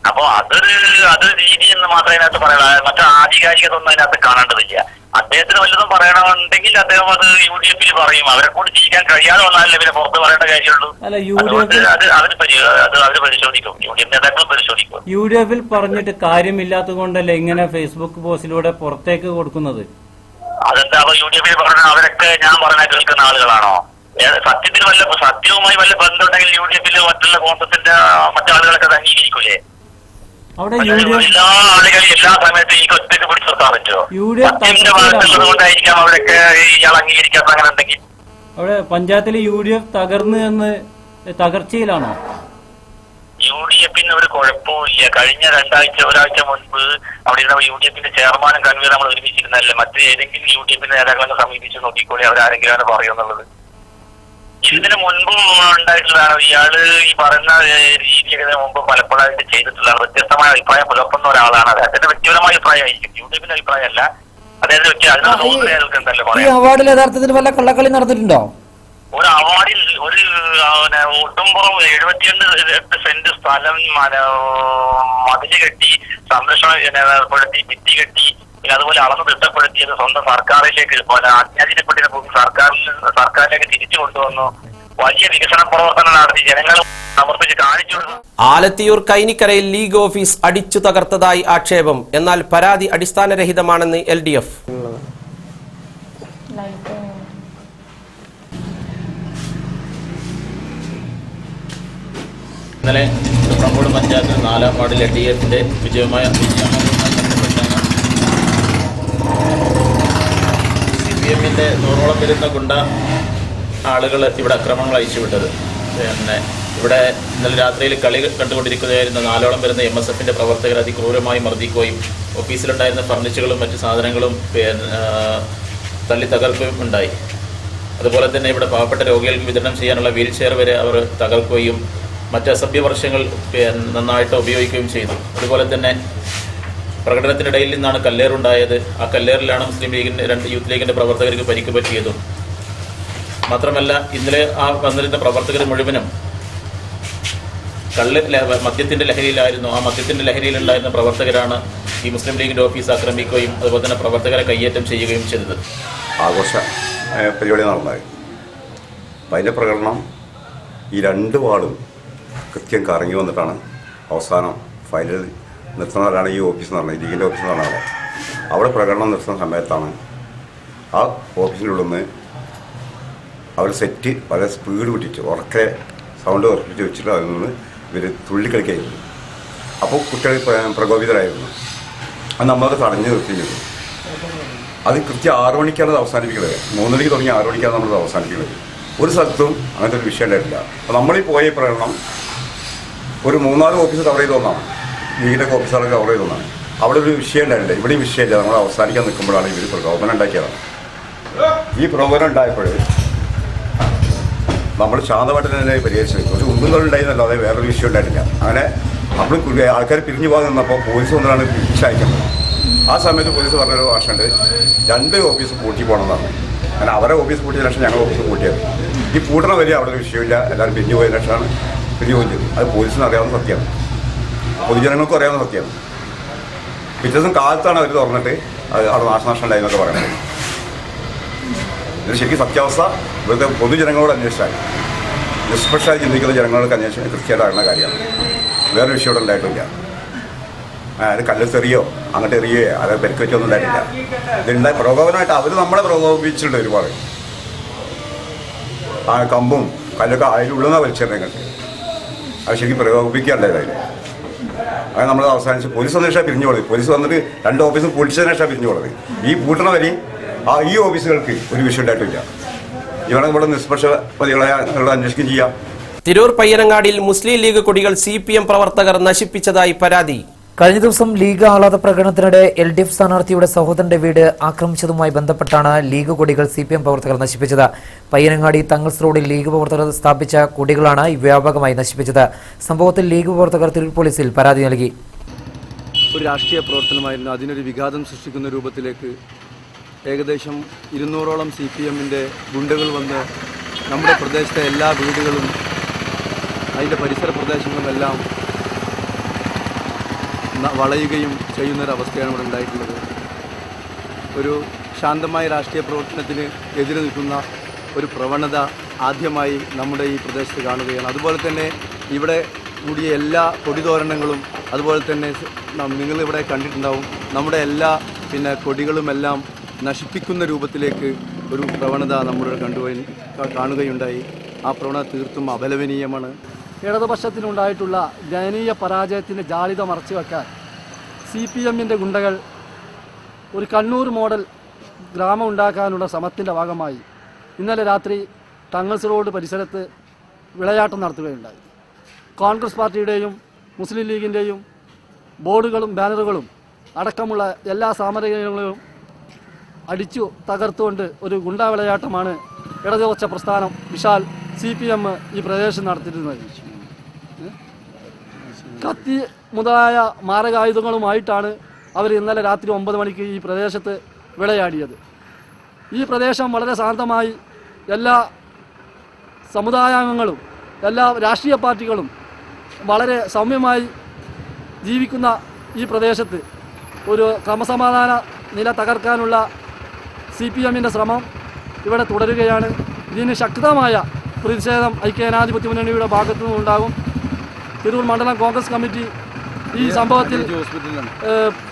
അപ്പോ അതൊരു രീതി എന്ന് മാത്രമേ അതിനകത്ത് പറയാം. മറ്റു ആധികാരികത ഒന്നും അതിനകത്ത് കാണേണ്ടതില്ല. അദ്ദേഹത്തിന് വല്ലതും പറയണമെന്നുണ്ടെങ്കിൽ അദ്ദേഹം അത് UDF പറയും. അവരെ കൂടി ജീവിക്കാൻ കഴിയാതെ വന്നാലല്ലേ പിന്നെ പുറത്ത് പറയേണ്ട കാര്യമുള്ളൂ. അല്ല, അതുകൊണ്ട് അവര് പരിശോധിക്കും, UDF നേതാക്കളും പരിശോധിക്കും. UDF പറഞ്ഞിട്ട് കാര്യമില്ലാത്തത് കൊണ്ടല്ലേ ഇങ്ങനെ ഫേസ്ബുക്ക് പോസ്റ്റിലൂടെ പുറത്തേക്ക് കൊടുക്കുന്നത്? അതെന്താ UDF പറഞ്ഞ അവരൊക്കെ ഞാൻ പറഞ്ഞ കേൾക്കുന്ന ആളുകളാണോ? സത്യവുമായി വല്ല ബന്ധമുണ്ടെങ്കിൽ UDF മറ്റുള്ള കോൺഗ്രസിന്റെ മറ്റാളുകളൊക്കെ അംഗീകരിക്കൂലേ? അവിടെ എല്ലാ ആളുകളെയും എല്ലാ സമയത്തും ഈ ഒറ്റയ്ക്ക് പിടിച്ചു നിർത്താൻ പറ്റുമോ? സത്യത്തിന്റെ ഭാഗത്തുള്ളത് കൊണ്ടായിരിക്കാം അവരൊക്കെ ഇയാൾ അംഗീകരിക്കാത്ത അങ്ങനെ എന്തെങ്കിൽ. അവിടെ പഞ്ചായത്തിലെ UDF തകർന്നു എന്ന് തകർച്ചയിലാണോ? UDF ഒരു കുഴപ്പമില്ല. കഴിഞ്ഞ ഒരാഴ്ച മുൻപ് അവിടെ ഇരുന്ന UDF ചെയർമാനും കൺവീനർ നമ്മൾ ഒരുമിച്ചിരുന്നല്ലേ. മറ്റു ഏതെങ്കിലും UDF നേതാക്കളെ സമീപിച്ച് നോക്കിക്കോളി, അവരാരെങ്കിലും ആണ് പറയുന്നുള്ളത്. ഇതിന് മുൻപും ഉണ്ടായിട്ടുള്ളതാണ്. ഇയാള് ഈ പറയുന്ന രീതിയൊക്കെ മുമ്പ് പലപ്പോഴായിട്ട് ചെയ്തിട്ടുള്ളതാണ്. വ്യത്യസ്തമായ അഭിപ്രായം പുലർത്തുന്ന ഒരാളാണ്. അദ്ദേഹത്തിന്റെ വ്യക്തിപരമായ അഭിപ്രായമായിരിക്കും, UDF അഭിപ്രായമല്ല. അദ്ദേഹത്തിന് ഉണ്ടല്ലോ ഈ അവാർഡിൽ യഥാർത്ഥത്തിൽ വല്ല കള്ളക്കളി നടന്നിട്ടുണ്ടോ? ഒരു അവാർഡിൽ ഒരു ഒട്ടുംപുറം 78 സെന്റ് സ്ഥലം മതില് കെട്ടി സംരക്ഷണം ഏർപ്പെടുത്തി ഭിത്തി കെട്ടി പിന്നെ അതുപോലെ അളന്ന് തിട്ടപ്പെടുത്തിയത് സ്വന്തം സർക്കാരിലേക്ക് ആജ്ഞാധീനപ്പെട്ടിരുന്ന ഭൂമി സർക്കാരിലേക്ക് തിരിച്ചു കൊണ്ടുവന്നു. വലിയ വികസന പ്രവർത്തനം നടത്തി ജനങ്ങൾ സമർപ്പിച്ച് കാണിച്ചു. ആലത്തിയൂർ കൈനിക്കരയിൽ ലീഗ് ഓഫീസ് അടിച്ചു തകർത്തതായി ആക്ഷേപം. എന്നാൽ പരാതി അടിസ്ഥാനരഹിതമാണെന്ന് LDF. ഇന്നലെ തുപ്രങ്കോട് പഞ്ചായത്ത് 4-ാം വാർഡിൽ LDFന്റെ വിജയമായ CPMന്റെ 100ഓളം വരുന്ന ഗുണ്ട ആളുകൾ ഇവിടെ അക്രമങ്ങൾ അയച്ചുവിട്ടത്. പിന്നെ ഇവിടെ ഇന്നലെ രാത്രിയിൽ കളി കണ്ടുകൊണ്ടിരിക്കുകയായിരുന്ന 4ഓളം വരുന്ന MSFന്റെ പ്രവർത്തകർ അതിക്രൂരമായി മർദ്ദിക്കുകയും ഓഫീസിലുണ്ടായിരുന്ന ഫർണിച്ചറുകളും മറ്റു സാധനങ്ങളും തല്ലി തകർക്കുകയും ഉണ്ടായി. അതുപോലെ തന്നെ ഇവിടെ പാവപ്പെട്ട രോഗികൾക്ക് വിതരണം ചെയ്യാനുള്ള വീൽ ചെയർ വരെ അവർ തകർക്കുകയും മറ്റ് അസഭ്യവർഷങ്ങൾ നന്നായിട്ട് ഉപയോഗിക്കുകയും ചെയ്തു. അതുപോലെ തന്നെ പ്രകടനത്തിനിടയിൽ നിന്നാണ് കല്ലേറുണ്ടായത്. ആ കല്ലേറിലാണ് മുസ്ലിം ലീഗിൻ്റെ 2 യൂത്ത് ലീഗിൻ്റെ പ്രവർത്തകർക്ക് പരിക്ക് പറ്റിയതും. മാത്രമല്ല ഇന്നലെ ആ വന്നിരുന്ന പ്രവർത്തകർ മുഴുവനും മദ്യത്തിൻ്റെ ലഹരിയിലായിരുന്നു. ആ മദ്യത്തിൻ്റെ ലഹരിയിലുണ്ടായിരുന്ന പ്രവർത്തകരാണ് ഈ മുസ്ലിം ലീഗിൻ്റെ ഓഫീസ് ആക്രമിക്കുകയും അതുപോലെ തന്നെ പ്രവർത്തകരെ കയ്യേറ്റം ചെയ്യുകയും ചെയ്തത്. ആഘോഷ പരിപാടി നടന്നത്. അപ്പം അതിൻ്റെ പ്രകടനം ഈ 2 വാർഡും കൃത്യം കറങ്ങി വന്നിട്ടാണ് അവസാനം ഫൈനൽ നിർത്തുന്നവരാണ് ഈ ഓഫീസ് എന്ന് പറഞ്ഞത്, ലീഗിൻ്റെ ഓഫീസ് എന്ന് പറഞ്ഞത്. അവിടെ പ്രകടനം നിർത്തുന്ന സമയത്താണ് ആ ഓഫീസിനുള്ളിൽ നിന്ന് അവർ സെറ്റ് വളരെ സ്പീഡ് വിട്ടിട്ട് ഉറക്കെ സൗണ്ട് ഉറപ്പിച്ച് വെച്ചിട്ട് അതിൽ നിന്ന് ഇവർ തുള്ളിക്കളിക്കായിരുന്നു. അപ്പോൾ കുട്ടികൾ പ്രകോപിതരായിരുന്നു. അത് നമ്മളത് തടഞ്ഞു നിർത്തിയിരുന്നു. അത് കൃത്യം 6 മണിക്കാണ് അത് അവസാനിപ്പിക്കുന്നത്. 3 മണിക്ക് തുടങ്ങി 6 മണിക്കാണ് നമ്മളത് അവസാനിപ്പിക്കുന്നത്. ഒരു സ്ഥലത്തും അങ്ങനത്തെ ഒരു വിഷയം ഉണ്ടായിട്ടില്ല. അപ്പോൾ നമ്മളീ പോയ പ്രകടനം ഒരു 3-4 ഓഫീസ് കവർ ചെയ്ത് ഒന്നാണ്, ലീഗിൻ്റെ ഓഫീസുകൾ കവർ ചെയ്ത് ഒന്നാണ്. അവിടെ ഒരു വിഷയം ഉണ്ടായിട്ടില്ല. ഇവിടെയും വിഷയമില്ല. നമ്മൾ അവസാനിക്കാൻ നിൽക്കുമ്പോഴാണ് ഇവർ പ്രകോപനം ഉണ്ടാക്കിയതാണ്. ഈ പ്രകോപനം ഉണ്ടായപ്പോൾ നമ്മൾ ശാന്തമായിട്ട് തന്നെ പരിഹരിച്ചു. ഒരു ഉന്തുകളുണ്ടായിരുന്നല്ലോ, അതായത് വേറൊരു വിഷയം ഉണ്ടായിട്ടില്ല. അങ്ങനെ നമ്മൾ ആൾക്കാർ പിരിഞ്ഞു പോകാൻ നിന്നപ്പോൾ പോലീസ് കൊണ്ടാണ് തിരിച്ചയക്കുന്നത്. ആ സമയത്ത് പോലീസ് പറഞ്ഞൊരു ഭാഷയുണ്ട്, 2 ഓഫീസ് പൂട്ടി പോകണമെന്നാണ്. അങ്ങനെ അവരെ ഓഫീസ് പൂട്ടിയ ശേഷം ഞങ്ങൾ ഓഫീസ് പൂട്ടിയത്. ഈ പൂട്ടണ വരെ അവിടെ ഒരു വിഷയമില്ല. എല്ലാവരും പിരിഞ്ഞു പോയ ശേഷമാണ് പിരിഞ്ഞു ചെയ്തത്. അത് പോലീസിന് അറിയാവുന്ന സത്യമാണ്, പൊതുജനങ്ങൾക്കും അറിയാവുന്ന സത്യമാണ്. പിറ്റേ ദിവസം കാലത്താണ് അവർ തുറന്നിട്ട് അത് അവിടെ നാശനഷ്ടം ഉണ്ടായെന്നൊക്കെ പറയുന്നത്. ഇത് ശരിക്കും സത്യാവസ്ഥ ഇവിടുത്തെ പൊതുജനങ്ങളോട് അന്വേഷിച്ചാൽ, നിഷ്പക്ഷമായി ചിന്തിക്കുന്ന ജനങ്ങളോട് അന്വേഷിച്ചാൽ കൃത്യമായിട്ട് അറിയുന്ന കാര്യമാണ്. വേറെ വിഷയം ഇവിടെ ഉണ്ടായിട്ടില്ല. അത് കല്ലെറിയോ അങ്ങോട്ട് എറിയോ അത് പരിക്ക് വെച്ചൊന്നും ഉണ്ടായിട്ടില്ല. ഇതുണ്ടായി പ്രകോപനമായിട്ട് അവർ നമ്മളെ പ്രകോപിച്ചിട്ടുണ്ട് ഒരുപാട്. ആ കമ്പും കല്ലൊക്കെ അതിലുള്ളതാണ് വലിച്ചെറിഞ്ഞിട്ട് അത് ശരിക്കും പ്രകോപിപ്പിക്കാണ്ടായതായിരുന്നു. അത് നമ്മൾ അവസാനിച്ച് പോലീസ് വന്ന ശേഷം പിരിഞ്ഞു പോളത്. പോലീസ് വന്നിട്ട് 2 ഓഫീസും പൊളിച്ചതിന് ശേഷം പിരിഞ്ഞു പോളത്. ഈ പൂട്ടണ വരെ ഈ ഓഫീസുകൾക്ക് ഒരു വിഷയം ഉണ്ടായിട്ടില്ല. ഇവിടെ ഇവിടെ നിഷ്പക്ഷപതികളെ അന്വേഷിക്കുകയും ചെയ്യാം. തിരൂർ പയ്യനങ്ങാടിയിൽ മുസ്ലിം ലീഗ് കൊടികൾ CPM പ്രവർത്തകർ നശിപ്പിച്ചതായി പരാതി. കഴിഞ്ഞ ദിവസം ലീഗ് ആഹ്ലാദ പ്രകടനത്തിനിടെ LDF സ്ഥാനാർത്ഥിയുടെ സഹോദരന്റെ വീട് ആക്രമിച്ചതുമായി ബന്ധപ്പെട്ടാണ് ലീഗ് കൊടികൾ CPM പ്രവർത്തകർ നശിപ്പിച്ചത്. പയ്യനങ്ങാടി തങ്ങൾസ് റോഡിൽ ലീഗ് പ്രവർത്തകർ സ്ഥാപിച്ച കൊടികളാണ് വ്യാപകമായി നശിപ്പിച്ചത്. സംഭവത്തിൽ ലീഗ് പ്രവർത്തകർ തിരൂർ പോലീസിൽ പരാതി നൽകി. ഒരു രാഷ്ട്രീയ പ്രവർത്തനമായിരുന്നു. അതിനൊരു വിഘാതം സൃഷ്ടിക്കുന്ന രൂപത്തിലേക്ക് ഏകദേശം 200ഓളം CPMന്റെ ഗുണ്ടകൾ വന്ന് നമ്മുടെ പ്രദേശത്തെ എല്ലാ വീടുകളും അതിൻ്റെ പരിസര പ്രദേശങ്ങളുമെല്ലാം വളയുകയും ചെയ്യുന്നൊരവസ്ഥയാണ് ഇവിടെ ഉണ്ടായിട്ടുള്ളത്. ഒരു ശാന്തമായ രാഷ്ട്രീയ പ്രവർത്തനത്തിന് എതിരെ നിൽക്കുന്ന ഒരു പ്രവണത ആദ്യമായി നമ്മുടെ ഈ പ്രദേശത്ത് കാണുകയാണ്. അതുപോലെ തന്നെ ഇവിടെ കൂടിയ എല്ലാ കൊടിതോരണങ്ങളും അതുപോലെ തന്നെ നിങ്ങളിവിടെ കണ്ടിട്ടുണ്ടാവും, നമ്മുടെ എല്ലാ കൊടികളുമെല്ലാം നശിപ്പിക്കുന്ന രൂപത്തിലേക്ക് ഒരു പ്രവണത നമ്മൾ കാണുകയുണ്ടായി. ആ പ്രവണത തീർത്തും അപലപനീയമാണ്. ഇടതുപക്ഷത്തിനുണ്ടായിട്ടുള്ള ദയനീയ പരാജയത്തിന് ജാളിത മറച്ചുവെക്കാൻ CPMൻ്റെ ഗുണ്ടകൾ ഒരു കണ്ണൂർ മോഡൽ ഗ്രാമം ഉണ്ടാക്കാനുള്ള ശ്രമത്തിൻ്റെ ഭാഗമായി ഇന്നലെ രാത്രി ടങ്ങൾസ് റോഡ് പരിസരത്ത് വിളയാട്ടം നടത്തുകയുണ്ടായി. കോൺഗ്രസ് പാർട്ടിയുടെയും മുസ്ലിം ലീഗിൻ്റെയും ബോർഡുകളും ബാനറുകളും അടക്കമുള്ള എല്ലാ സാമഗ്രികളും അടിച്ചു തകർത്തുകൊണ്ട് ഒരു ഗുണ്ടാ വിളയാട്ടമാണ് ഇടതുപക്ഷ പ്രസ്ഥാനം വിശാൽ CPM ഈ പ്രദേശം നടത്തിയിരുന്നത്. കത്തി മുതലായ മാരകായുധങ്ങളുമായിട്ടാണ് അവർ ഇന്നലെ രാത്രി 9 മണിക്ക് ഈ പ്രദേശത്ത് വിളയാടിയത്. ഈ പ്രദേശം വളരെ ശാന്തമായി എല്ലാ സമുദായാംഗങ്ങളും എല്ലാ രാഷ്ട്രീയ പാർട്ടികളും വളരെ സൗമ്യമായി ജീവിക്കുന്ന ഈ പ്രദേശത്ത് ഒരു ക്രമസമാധാന നില തകർക്കാനുള്ള CPMൻ്റെ ശ്രമം ഇവിടെ തുടരുകയാണ്. ഇതിന് ശക്തമായ പ്രതിഷേധം ഐക്യജനാധിപത്യ മുന്നണിയുടെ ഭാഗത്തു നിന്നുണ്ടാകും. തിരൂർ മണ്ഡലം കോൺഗ്രസ് കമ്മിറ്റി ഈ സംഭവത്തിൽ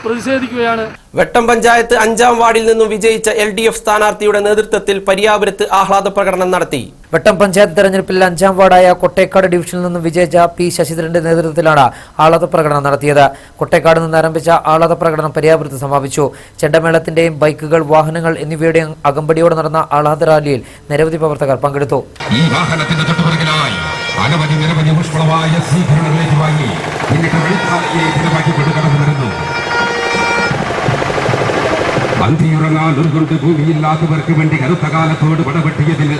പ്രതിഷേധിക്കുകയാണ്. വെട്ടം പഞ്ചായത്ത് 5-ാം വാർഡിൽ നിന്നും വിജയിച്ച LDF സ്ഥാനാർത്ഥിയുടെ നേതൃത്വത്തിൽ പരിയാപുരത്ത് ആഹ്ലാദ പ്രകടനം നടത്തി. വെട്ടം പഞ്ചായത്ത് തെരഞ്ഞെടുപ്പിൽ 5-ാം വാർഡായ കൊട്ടേക്കാട് ഡിവിഷനിൽ നിന്നും വിജയിച്ച P. ശശിധരന്റെ നേതൃത്വത്തിലാണ് ആഹ്ലാദ പ്രകടനം നടത്തിയത്. കൊട്ടേക്കാട് നിന്ന് ആരംഭിച്ച ആഹ്ലാദ പ്രകടനം പരിയാപുരത്ത് സമാപിച്ചു. ചെണ്ടമേളത്തിന്റെയും ബൈക്കുകൾ, വാഹനങ്ങൾ എന്നിവയുടെയും അകമ്പടിയോടെ നടന്ന ആഹ്ലാദ റാലിയിൽ നിരവധി പ്രവർത്തകർ പങ്കെടുത്തു. ഈ വാഹനത്തിന്റെ തൊട്ടുപിറകിലായി നിരവധി പുഷ്പളമായ സ്വീകരണങ്ങളിലേക്ക് വാങ്ങി കടന്നു വരുന്നു. അന്തിയുറങ്ങാൻ ഒരുകൊണ്ട് ഭൂമിയില്ലാത്തവർക്ക് വേണ്ടി കറുത്ത കാലത്തോട് പടവെട്ടിയതിന്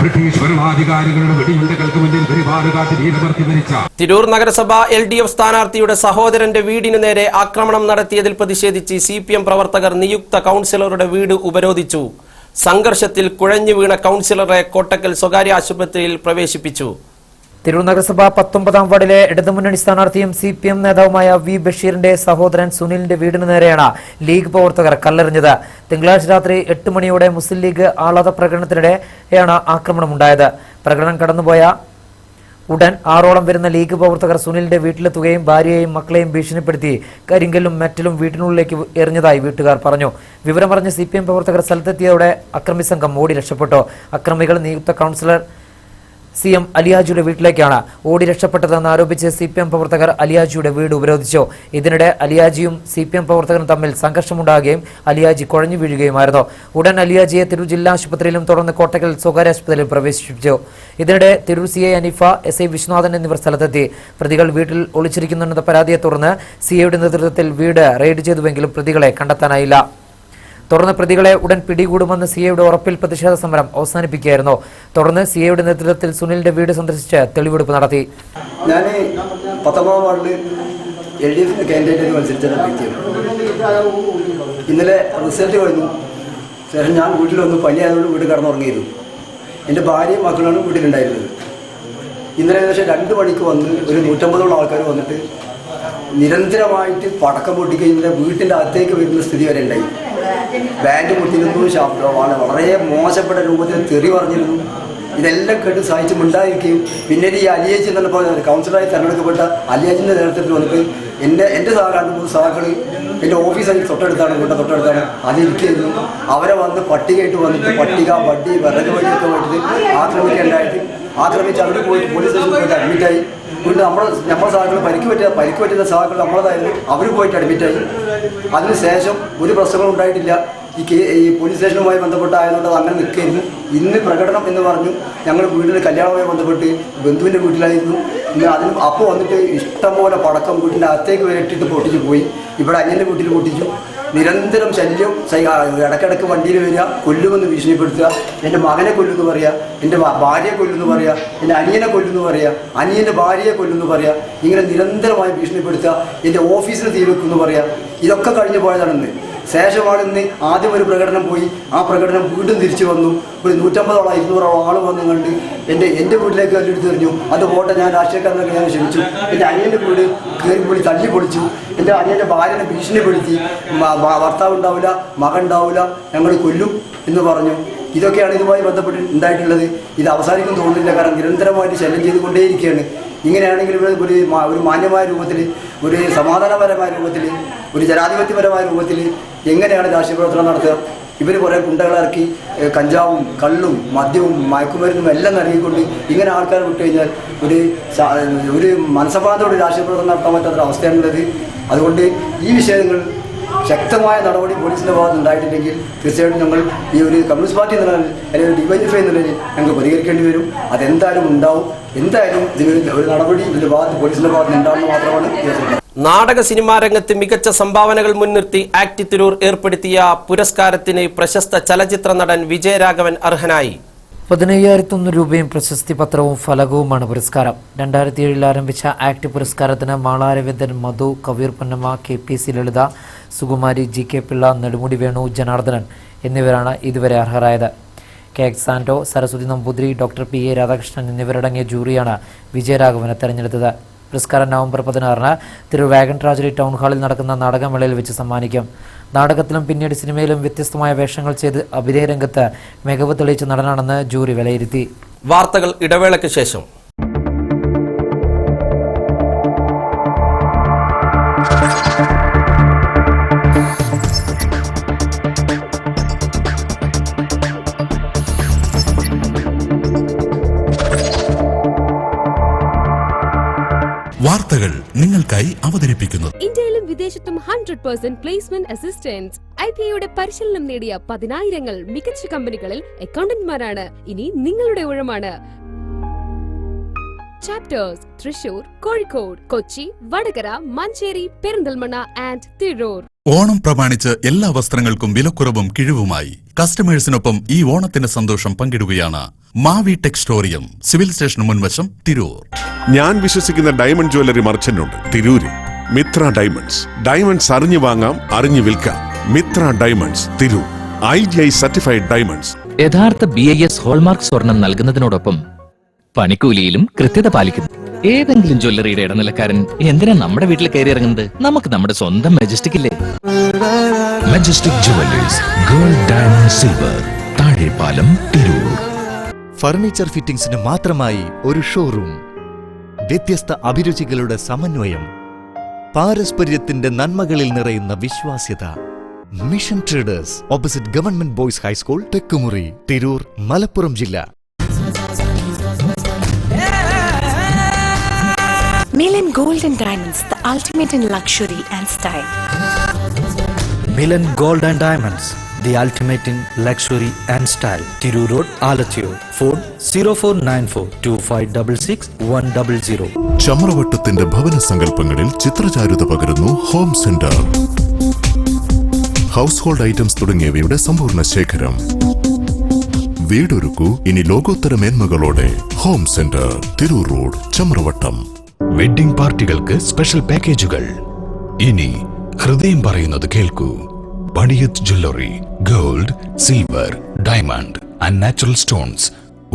ബ്രിട്ടീഷ് ഭരണാധികാരികളുടെ വെടിയുണ്ടകൾക്ക് മുന്നിൽ പരിപാടി കാട്ടി വീരമർത്തി മരിച്ച തിരൂർ നഗരസഭ LDF സ്ഥാനാർത്ഥിയുടെ സഹോദരന്റെ വീടിന് നേരെ ആക്രമണം നടത്തിയതിൽ പ്രതിഷേധിച്ച് CPM പ്രവർത്തകർ നിയുക്ത കൗൺസിലറുടെ വീട് ഉപരോധിച്ചു. സംഘർഷത്തിൽ കുഴഞ്ഞു വീണ കൗൺസിലറെ കോട്ടക്കൽ സ്വകാര്യ ആശുപത്രിയിൽ പ്രവേശിപ്പിച്ചു. തിരൂർ നഗരസഭ 19-ാം വാർഡിലെ ഇടതുമുന്നണി സ്ഥാനാർത്ഥിയും CPM നേതാവുമായ V. ബഷീറിന്റെ സഹോദരൻ സുനിലിന്റെ വീടിന് നേരെയാണ് ലീഗ് പ്രവർത്തകർ കല്ലെറിഞ്ഞത്. തിങ്കളാഴ്ച രാത്രി 8 മണിയോടെ മുസ്ലിം ലീഗ് ആഹ്ലാദ പ്രകടനത്തിനിടെയാണ് ആക്രമണമുണ്ടായത്. പ്രകടനം കടന്നുപോയ ഉടൻ 6ഓളം വരുന്ന ലീഗ് പ്രവർത്തകർ സുനിലിന്റെ വീട്ടിലെത്തുകയും ഭാര്യയെയും മക്കളെയും ഭീഷണിപ്പെടുത്തി കരിങ്കല്ലും മെറ്റലും വീട്ടിനുള്ളിലേക്ക് എറിഞ്ഞതായി വീട്ടുകാർ പറഞ്ഞു. വിവരമറിഞ്ഞ് CPM പ്രവർത്തകർ സ്ഥലത്തെത്തിയതോടെ അക്രമി സംഘം ഓടി രക്ഷപ്പെട്ടു. അക്രമികൾ നിയുക്ത കൗൺസിലർ CM അലിയാജിയുടെ വീട്ടിലേക്കാണ് ഓടി രക്ഷപ്പെട്ടതെന്ന് ആരോപിച്ച് CPM പ്രവർത്തകർ അലിയാജിയുടെ വീട് ഉപരോധിച്ചു. ഇതിനിടെ അലിയാജിയും CPM പ്രവർത്തകരും തമ്മിൽ സംഘർഷമുണ്ടാകുകയും അലിയാജി കുഴഞ്ഞു വീഴുകയുമായിരുന്നു. ഉടൻ അലിയാജിയെ തിരൂർ ജില്ലാ ആശുപത്രിയിലും തുടർന്ന് കോട്ടക്കൽ സ്വകാര്യ ആശുപത്രിയിലും പ്രവേശിപ്പിച്ചു. ഇതിനിടെ തിരൂർ CI അനീഫ, SI വിശ്വനാഥൻ എന്നിവർ സ്ഥലത്തെത്തി. പ്രതികൾ വീട്ടിൽ ഒളിച്ചിരിക്കുന്നുവെന്ന പരാതിയെ തുടർന്ന് CIയുടെ നേതൃത്വത്തിൽ വീട് റെയ്ഡ് ചെയ്തുവെങ്കിലും പ്രതികളെ കണ്ടെത്താനായില്ല. തുടർന്ന് പ്രതികളെ ഉടൻ പിടികൂടുമെന്ന് CIയുടെ ഉറപ്പിൽ പ്രതിഷേധ സമരം അവസാനിപ്പിക്കുകയായിരുന്നു. തുടർന്ന് CIയുടെ നേതൃത്വത്തിൽ സുനിലിന്റെ വീട് സന്ദർശിച്ച് തെളിവെടുപ്പ് നടത്തി. ഞാൻ 19-ാം വാർഡിൽ LDF കാൻഡിഡേറ്റ് മത്സരിച്ച വ്യക്തിയാണ്. ഇന്നലെ റിസൾട്ട് കഴിഞ്ഞു ശേഷം ഞാൻ വീട്ടിൽ വന്ന് പനിയായതുകൊണ്ട് വീട് കിടന്നുറങ്ങിയിരുന്നു. എൻ്റെ ഭാര്യയും മക്കളാണ് വീട്ടിലുണ്ടായിരുന്നത്. ഇന്നലെ ഏകദേശം 2 മണിക്ക് വന്ന് ഒരു 150ഓളം ആൾക്കാർ വന്നിട്ട് നിരന്തരമായിട്ട് പടക്കം പൊട്ടിക്കഴിഞ്ഞാൽ വീട്ടിൻ്റെ അകത്തേക്ക് വരുന്ന സ്ഥിതി വരെ ഉണ്ടായി. ബാൻഡ് പൊട്ടിയിരുന്നു, ശബ്ദമാണ് വളരെ മോശപ്പെട്ട രൂപത്തിൽ തെറി പറഞ്ഞിരുന്നു. ഇതെല്ലാം കേട്ട് സഹിച്ച് മിണ്ടായിരിക്കുകയും പിന്നീട് ഈ അലിയാജി എന്ന് പറഞ്ഞപ്പോൾ കൗൺസിലറായി തിരഞ്ഞെടുക്കപ്പെട്ട അലിയാജിൻ്റെ നേതൃത്വത്തിൽ വന്നിട്ട് എൻ്റെ 2-3 സഹാക്കൾ എൻ്റെ ഓഫീസായി തൊട്ടടുത്താണ് അതിരിക്കുന്നു. അവരെ വന്ന് പട്ടികയായിട്ട് വന്നിട്ട് പട്ടിക, വട്ടി, വിറക് വഴിയൊക്കെ വന്നിട്ട് ആക്രമിച്ച് അവർ പോയിട്ട് പോലീസ് സ്റ്റേഷനിൽ പോയിട്ട് അഡ്മിറ്റായി. വീണ്ടും നമ്മുടെ സഹാക്കൾ പരിക്ക് പറ്റിയ സഹാക്കൾ നമ്മളതായിരുന്നു, അവർ പോയിട്ട് അഡ്മിറ്റായി. അതിനുശേഷം ഒരു പ്രശ്നങ്ങളും ഉണ്ടായിട്ടില്ല. ഈ പോലീസ് സ്റ്റേഷനുമായി ബന്ധപ്പെട്ടായതുകൊണ്ട് അത് അങ്ങനെ നിൽക്കുകയായിരുന്നു. ഇന്ന് പ്രകടനം എന്ന് പറഞ്ഞു ഞങ്ങൾ വീട്ടിൽ കല്യാണവുമായി ബന്ധപ്പെട്ട് ബന്ധുവിൻ്റെ വീട്ടിലായിരുന്നു. അപ്പോൾ വന്നിട്ട് ഇഷ്ടംപോലെ പടക്കം വീട്ടിൻ്റെ അകത്തേക്ക് വരെ ഇട്ടിട്ട് പൊട്ടിച്ച് പോയി. ഇവിടെ അന്യൻ്റെ വീട്ടിൽ പൊട്ടിച്ചു. നിരന്തരം ശല്യം, ഇടയ്ക്കിടയ്ക്ക് വണ്ടിയിൽ വരിക, കൊല്ലുമെന്ന് ഭീഷണിപ്പെടുത്തുക. എൻ്റെ മകനെ കൊല്ലുമെന്ന് പറയുക, എൻ്റെ ഭാര്യയെ കൊല്ലുമെന്ന് പറയുക, എൻ്റെ അനിയനെ കൊല്ലുമെന്ന് പറയുക, അനിയൻ്റെ ഭാര്യയെ കൊല്ലുമെന്ന് പറയുക. ഇങ്ങനെ നിരന്തരമായി ഭീഷണിപ്പെടുത്തുക. എൻ്റെ ഓഫീസിൽ തീ വെക്കുമെന്ന് പറയുക. ഇതൊക്കെ കഴിഞ്ഞു പോയതാണെന്ന്. ശേഷമാണ് ഇന്ന് ആദ്യം ഒരു പ്രകടനം പോയി. ആ പ്രകടനം വീണ്ടും തിരിച്ചു വന്നു. ഒരു 150ഓളം 200ഓളം ആൾ വന്നു കണ്ട് എൻ്റെ വീട്ടിലേക്ക് കല്ലെടുത്ത് എറിഞ്ഞു. അത് പോട്ടെ, ഞാൻ രാഷ്ട്രീയക്കാരനൊക്കെ ഞാൻ ക്ഷമിച്ചു. എൻ്റെ അനിയൻ്റെ വീട് കയറി തല്ലി പൊളിച്ചു. എൻ്റെ അനിയൻ്റെ ഭാര്യനെ ഭീഷണിപ്പെടുത്തി, ഭർത്താവ് ഉണ്ടാവില്ല, മകൻ ഉണ്ടാവില്ല, ഞങ്ങൾ കൊല്ലും എന്ന് പറഞ്ഞു. ഇതൊക്കെയാണ് ഇതുമായി ബന്ധപ്പെട്ട് ഉണ്ടായിട്ടുള്ളത്. ഇത് അവസാനിക്കും തോന്നുന്നില്ല, കാരണം നിരന്തരമായിട്ട് ശല്യം ചെയ്തുകൊണ്ടേയിരിക്കുകയാണ്. ഇങ്ങനെയാണെങ്കിൽ ഇവിടെ ഒരു മാന്യമായ രൂപത്തിൽ, ഒരു സമാധാനപരമായ രൂപത്തിൽ, ഒരു ജനാധിപത്യപരമായ രൂപത്തിൽ എങ്ങനെയാണ് രാഷ്ട്രീയ പ്രവർത്തനം നടത്തുക? ഇവർ കുറേ ഗുണ്ടകളിറക്കി കഞ്ചാവും കള്ളും മദ്യവും മയക്കുമരുന്നും എല്ലാം നൽകിക്കൊണ്ട് ഇങ്ങനെ ആൾക്കാരെ വിട്ടു കഴിഞ്ഞാൽ ഒരു മനസ്സമാധാനത്തോടെ രാഷ്ട്രീയ പ്രവർത്തനം നടത്താൻ പറ്റാത്ത അവസ്ഥയാണുള്ളത്. അതുകൊണ്ട് ഈ വിഷയങ്ങൾ ശക്തമായ നടപടി പോലീസിൻ്റെ ഭാഗത്ത് ഉണ്ടായിട്ടില്ലെങ്കിൽ തീർച്ചയായിട്ടും ഞങ്ങൾ ഈ ഒരു കമ്മ്യൂണിസ്റ്റ് പാർട്ടി എന്ന നിലയിൽ അല്ലെങ്കിൽ ഡിവൈഎഫ്ഐ എന്ന നിലയിൽ ഞങ്ങൾക്ക് പ്രതികരിക്കേണ്ടി വരും. അതെന്തായാലും ഉണ്ടാവും. എന്തായാലും ഇതിന് ഒരു നടപടി ഇതിൻ്റെ ഭാഗത്ത് പോലീസിൻ്റെ ഭാഗത്ത് ഉണ്ടാകുന്ന മാത്രമാണ്. നാടക സിനിമാ രംഗത്ത് മികച്ച സംഭാവനകൾ മുൻനിർത്തി ആക്ട് തിരൂർ ഏർപ്പെടുത്തിയ പുരസ്കാരത്തിന് പ്രശസ്ത ചലച്ചിത്ര നടൻ വിജയരാഘവൻ അർഹനായി. 15,001 രൂപയും പ്രശസ്തി പത്രവും ഫലകവുമാണ് പുരസ്കാരം. 2007 ആരംഭിച്ച ആക്ട് പുരസ്കാരത്തിന് മാള രവീന്ദ്രൻ, മധു, കവീർ പൊന്നമ്മ, KPC ലളിത, സുകുമാരി, GK പിള്ള, നെടുമുടി വേണു, ജനാർദ്ദനൻ എന്നിവരാണ് ഇതുവരെ അർഹരായത്. KX Santo, Saraswathi Namboothiri, doctor PA Radhakrishnan എന്നിവരടങ്ങിയ ജൂറിയാണ് വിജയരാഘവനെ തെരഞ്ഞെടുത്തത്. പുരസ്കാരം November 16 Tirur wagon tragedy town ഹാളിൽ നടക്കുന്ന നാടകമേളയിൽ വെച്ച് സമ്മാനിക്കും. നാടകത്തിലും പിന്നീട് സിനിമയിലും വ്യത്യസ്തമായ വേഷങ്ങൾ ചെയ്ത് അഭിനയരംഗത്ത് മികവ് തെളിയിച്ച നടനാണെന്ന് ജൂറി വിലയിരുത്തി. വാർത്തകൾ ഇടവേളയ്ക്ക് ശേഷം. വാർത്തകൾ നിങ്ങൾക്കായി അവതരിപ്പിക്കുന്നത് ഇന്ത്യയിലും വിദേശത്തും 100% പ്ലേസ്മെന്റ് അസിസ്റ്റൻസ്. IPAയുടെ പരിശീലനം നേടിയ 10,000 മികച്ച കമ്പനികളിൽ അക്കൗണ്ടന്റ്മാരാണ് ഇനി നിങ്ങളുടെ ഊഴമാണ്. Chapters Thrissur, Kozhikode, Kochi, Vadakara, Manjeri, Perinthalmanna and Tirur. ഓണം പ്രമാണിച്ച് എല്ലാ വസ്ത്രങ്ങൾക്കും വിലക്കുറവും കിഴിവുമായി കസ്റ്റമേഴ്സിനൊപ്പം ഈ ഓണത്തിന്റെ സന്തോഷം പങ്കിടുകയാണ് മാവി ടെക്സ്റ്റോറിയം, സിവിൽ സ്റ്റേഷൻ മുൻവശം, തിരൂർ. ഞാൻ വിശ്വസിക്കുന്ന ഡയമണ്ട് ജ്വല്ലറി മർച്ചന്റ് ഉണ്ട് തിരൂരിൽ. മിത്ര ഡയമണ്ട്സ്. ഡയമണ്ട്സ് അറിഞ്ഞു വാങ്ങാം, അറിഞ്ഞു വിൽക്കാം. Mitra diamonds, Tirur. IGI certified diamonds. യഥാർത്ഥ BIS ഹോൾമാർക്ക് സ്വർണം നൽകുന്നതിനോടൊപ്പം പണിക്കൂലിയിലും കൃത്യത പാലിക്കുന്നു. ഏതെങ്കിലും ജ്വല്ലറിയുടെ ഇടനിലക്കാരൻ എന്തിനാ നമ്മുടെ വീട്ടിൽ കയറി ഇറങ്ങുന്നത്? നമുക്ക് നമ്മുടെ സ്വന്തം മെജസ്റ്റിക് ഇല്ലേ? Majestic jewellers, gold, diamond, silver, Thazhepalam, Tirur. Furniture ഫിറ്റിംഗ്സിന് മാത്രമായി ഒരു ഷോറൂം. വ്യത്യസ്ത അഭിരുചികളുടെ സമന്വയം. പാരസ്പര്യത്തിന്റെ നന്മകളിൽ നിറയുന്ന വിശ്വാസ്യത. Mission traders, opposite government boys high school, Thekkumuri, Tirur, Malappuram ജില്ല. Milan Gold and Diamonds, the ultimate in luxury and style. Milan Gold and Diamonds, the ultimate in luxury and style. Tiru Road, Alathur. Phone 04942566 ചമ്രവട്ടത്തിന്റെ ഭവന സങ്കല്പങ്ങളിൽ ചിത്രചാരുത പകരുന്നു home centre. Household items തുടങ്ങിയവയുടെ സമ്പൂർണ്ണ ശേഖരം. വീടൊരുക്കൂ ഇനി ലോകോത്തര മേന്മകളോടെ. Home centre, Tirur road, Chamravattom. Wedding പാർട്ടികൾക്ക് സ്പെഷ്യൽ പാക്കേജുകൾ. ഇനി ഹൃദയം പറയുന്നത് കേൾക്കൂ. Paniyath jewellery, gold, silver, diamond and natural stones,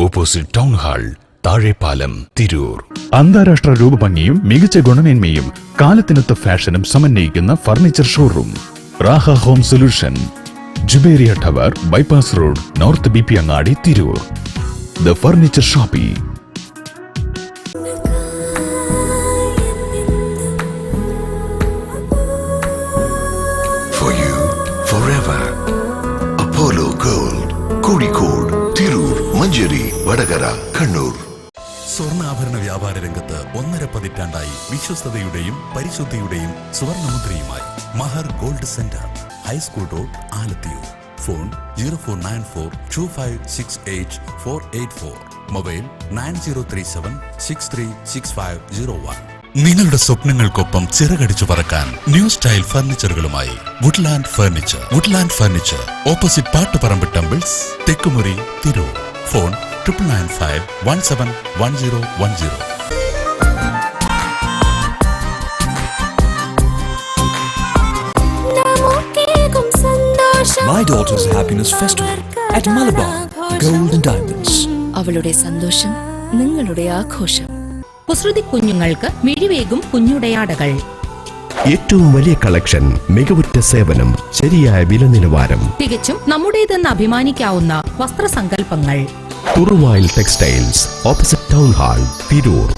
opposite town hall, Thazhepalam, Tirur. അന്താരാഷ്ട്ര രൂപഭംഗിയും മികച്ച ഗുണമേന്മയും കാലത്തിനൊത്ത ഫാഷനും സമന്വയിക്കുന്ന furniture showroom Raha home solution, Jubairiya tower, bypass road, north BP Angadi, Tirur. The furniture shoppe. For you, forever. Apollo Gold, Kozhikode, Tirur, Manjeri, Vadagara, Kannur. സ്വർണ്ണാഭരണ വ്യാപാര രംഗത്ത് 1.5 പതിറ്റാണ്ടായി വിശ്വസ്തതയുടെയും പരിശുദ്ധിയുടെയും സുവർണമുദ്രയുമായി Mahar gold centre, high school road, Alathiyur. Phone 049425688484. Mobile 9037636501. നിങ്ങളുടെ സ്വപ്നങ്ങൾക്കൊപ്പം ചിറകടിച്ചു പറക്കാൻ ന്യൂ സ്റ്റൈൽ ഫർണിച്ചറുകളുമായി Woodland furniture. Woodland furniture, opposite Pattuparamb temples, Thekkumuri, Tirur. Phone 9995171010. My daughter's happiness festival at Malabar Gold and Diamonds. അവളുടെ സന്തോഷം നിങ്ങളുടെ ആഘോഷം. കുസൃതി കുഞ്ഞുങ്ങൾക്ക് മിഴിവേകും കുഞ്ഞുടയാടകൾ. ഏറ്റവും വലിയ കളക്ഷൻ, മികവുറ്റ സേവനം, ശരിയായ വില നിലവാരം. തികച്ചും നമ്മുടേതെന്ന് അഭിമാനിക്കാവുന്ന വസ്ത്രസങ്കല്പങ്ങൾ. Thuruvayil textiles, opposite town hall, Tirur.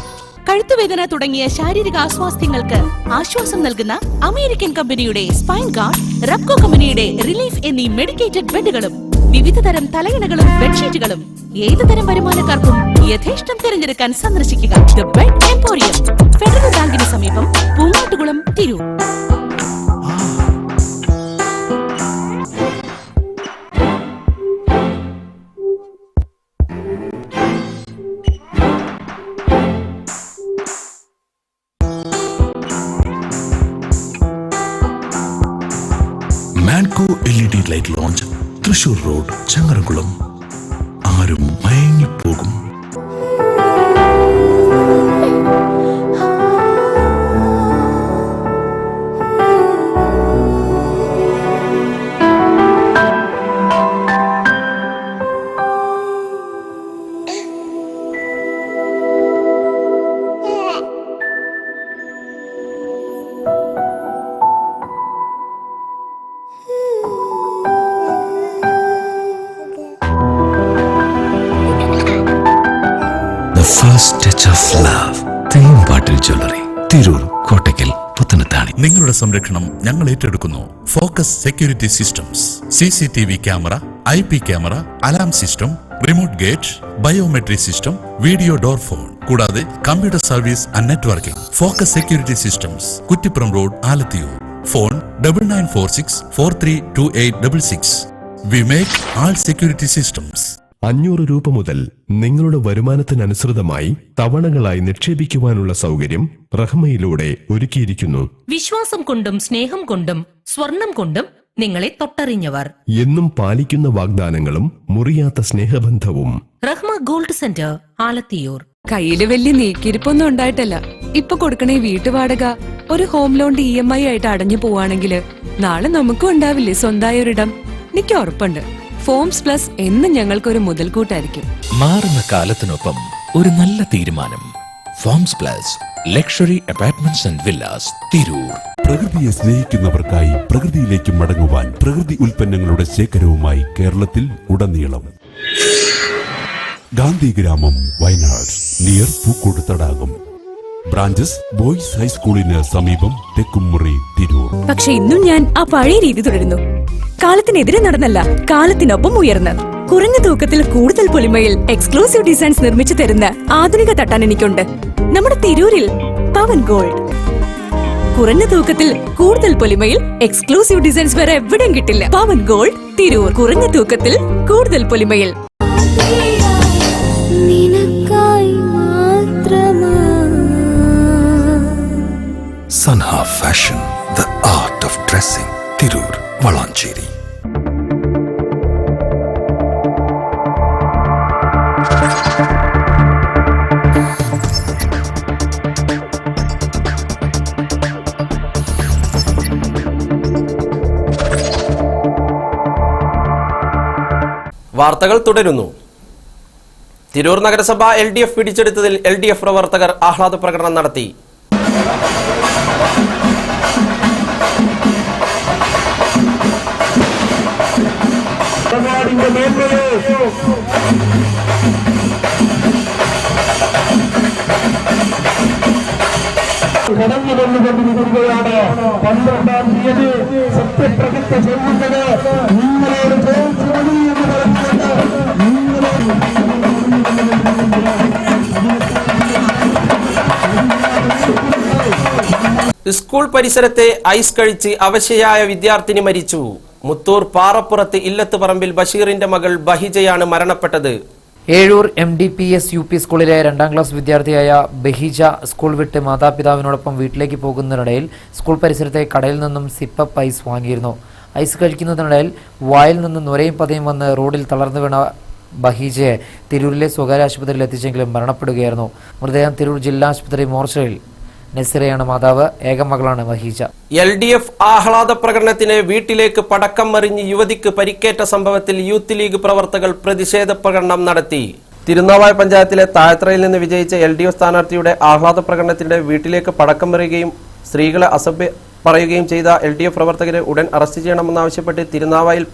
കഴുത്തുവേദന തുടങ്ങിയ ശാരീരിക അസ്വാസ്ഥ്യങ്ങൾക്ക് ആശ്വാസം നൽകുന്ന അമേരിക്കൻ കമ്പനിയുടെ സ്പൈൻ ഗാർഡ്, റബ്കോ കമ്പനിയുടെ റിലീഫ് എന്നീ മെഡിക്കേറ്റഡ് ബെഡുകളും വിവിധ തരം തലയിണകളും ബെഡ്ഷീറ്റുകളും ഏത് തരം വരുമാനക്കാർക്കും യഥേഷ്ടം തിരഞ്ഞെടുക്കാൻ സന്ദർശിക്കുക ദ ബെഡ് എംപോറിയം, ഫെഡറൽ ബാങ്കിന് സമീപം, Poongattukulam, Tirur. Manco LED light launch, Thrissur road, Changaramkulam. ആരും മയങ്ങിപ്പോകും. First touch of love, Thenpattil jewellery, Tirur, Kottakkal, Puthanathani. നിങ്ങളുടെ സംരക്ഷണം ഞങ്ങൾ ഏറ്റെടുക്കുന്നു. Focus security systems, CCTV camera, IP camera, alarm system, remote gate, biometric system, video door phone, കൂടാതെ computer service and networking. Focus security systems, Kuttippuram road, Alathiyur. Phone 9946432866. We make all security systems. 500 രൂപ മുതൽ നിങ്ങളുടെ വരുമാനത്തിനനുസൃതമായി തവണകളായി നിക്ഷേപിക്കുവാനുള്ള സൗകര്യം റഹ്മയിലൂടെ ഒരുക്കിയിരിക്കുന്നു. വിശ്വാസം കൊണ്ടും സ്നേഹം കൊണ്ടും സ്വർണം കൊണ്ടും നിങ്ങളെ തൊട്ടറിഞ്ഞവർ. എന്നും പാലിക്കുന്ന വാഗ്ദാനങ്ങളും മുറിയാത്ത സ്നേഹബന്ധവും. Rahma gold centre, Alathiyur. കയ്യില് വലിയ നീക്കിരിപ്പൊന്നും ഉണ്ടായിട്ടല്ല. ഇപ്പൊ കൊടുക്കണേ വീട്ടുവാടക ഒരു ഹോം ലോണിന്റെ EMI ആയിട്ട് അടഞ്ഞു പോവാണെങ്കില് നാളെ നമുക്കും ഉണ്ടാവില്ലേ സ്വന്തമായ ഒരിടം? എനിക്ക് ഉറപ്പുണ്ട് ഫോംസ് പ്ലസ് എന്നും ഞങ്ങൾക്കൊരു മുതൽക്കൂട്ടായിരിക്കും. മാറുന്ന കാലത്തിനൊപ്പം ഒരു നല്ല തീരുമാനം. Forms plus luxury apartments and villas, Tirur. പ്രകൃതിയെ സ്നേഹിക്കുന്നവർക്കായി പ്രകൃതിയിലേക്ക് മടങ്ങുവാൻ പ്രകൃതി ഉൽപ്പന്നങ്ങളുടെ ശേഖരവുമായി കേരളത്തിൽ ഉടനീളം. ഗാന്ധിഗ്രാമം, വയനാട്, നിയർ പൂക്കോട് തടാകം. ബ്രാഞ്ചസ് ബോയ്സ് ഹൈസ്കൂളിന് സമീപം, തെക്കുംമുറി, തിരൂർ. പക്ഷെ ഇന്നും ഞാൻ ആ പഴയ രീതി തുടരുന്നു. കാലത്തിനെതിരെ നടന്നല്ല, കാലത്തിനൊപ്പം ഉയർന്ന്. കുറഞ്ഞ തൂക്കത്തിൽ കൂടുതൽ പൊലിമയിൽ എക്സ്ക്ലൂസീവ് ഡിസൈൻസ് നിർമ്മിച്ചു തരുന്ന ആധുനിക തട്ടാൻ എനിക്കുണ്ട്. നമ്മുടെ തിരൂരിൽ പവൻ ഗോൾഡ്. കുറഞ്ഞ തൂക്കത്തിൽ കൂടുതൽ പൊലിമയിൽ എക്സ്ക്ലൂസീവ് ഡിസൈൻസ് വേറെ എവിടെയും കിട്ടില്ല. പവൻ ഗോൾഡ്, തിരൂർ. കുറഞ്ഞ തൂക്കത്തിൽ കൂടുതൽ പൊലിമയിൽ. Sanha fashion, the art of dressing, Tirur, Valanchery. വാർത്തകൾ തുടരുന്നു. തിരൂർ നഗരസഭ LDF പിടിച്ചെടുത്തതിൽ LDF പ്രവർത്തകർ ആഹ്ലാദ പ്രകടനം നടത്തി. കടന്നു വന്നുകൊണ്ടിരിക്കുകയാണ്. 12-ാം തീയതി സത്യപ്രതിജ്ഞ ചെയ്യുന്നത് നിങ്ങളോട് ചോദിച്ചു മതി എന്ന് പറഞ്ഞുകൊണ്ട് സ്കൂൾ പരിസരത്തെ ഐസ് കഴിച്ച് അവശയായ വിദ്യാർത്ഥിനി മരിച്ചു. മുത്തൂർ പാറപ്പുറത്ത് ഇല്ലത്ത് പറമ്പിൽ ബഷീറിന്റെ മകൾ ബഹിജയാണ് മരണപ്പെട്ടത്. ഏഴൂർ MDPS UP സ്കൂളിലെ 2ാം ക്ലാസ് വിദ്യാർത്ഥിയായ ബഹിജ സ്കൂൾ വിട്ട് മാതാപിതാവിനോടൊപ്പം വീട്ടിലേക്ക് പോകുന്നതിനിടയിൽ സ്കൂൾ പരിസരത്തെ കടയിൽ നിന്നും സിപ്പപ്പ് ഐസ് വാങ്ങിയിരുന്നു. ഐസ് കഴിക്കുന്നതിനിടയിൽ വായിൽ നിന്ന് നുരയും പതയും വന്ന് റോഡിൽ തളർന്നു വീണ ബഹിജയെ തിരൂരിലെ സ്വകാര്യ ആശുപത്രിയിൽ എത്തിച്ചെങ്കിലും മരണപ്പെടുകയായിരുന്നു. മൃതദേഹം തിരൂർ ജില്ലാ ആശുപത്രി മോർച്ചറിയിൽ. നസിറയാണ് മാതാവ്. ഏക മകളാണ് ബഹിജ. LDF ആഹ്ലാദ പ്രകടനത്തിന് വീട്ടിലേക്ക് പടക്കം എറിഞ്ഞ് യുവതിക്ക് പരിക്കേറ്റ സംഭവത്തിൽ യൂത്ത് ലീഗ് പ്രവർത്തകർ പ്രതിഷേധ പ്രകടനം നടത്തി. തിരുനാവായ പഞ്ചായത്തിലെ താഴത്രയിൽ നിന്ന് വിജയിച്ച LDF സ്ഥാനാർത്ഥിയുടെ ആഹ്ലാദ പ്രകടനത്തിന്റെ വീട്ടിലേക്ക് പടക്കം എറിയുകയും സ്ത്രീകളെ അസഭ്യ പറയുകയും ചെയ്ത LDF പ്രവർത്തകരെ ഉടൻ അറസ്റ്റ് ചെയ്യണമെന്നാവശ്യപ്പെട്ട് തിരുനാവായിൽ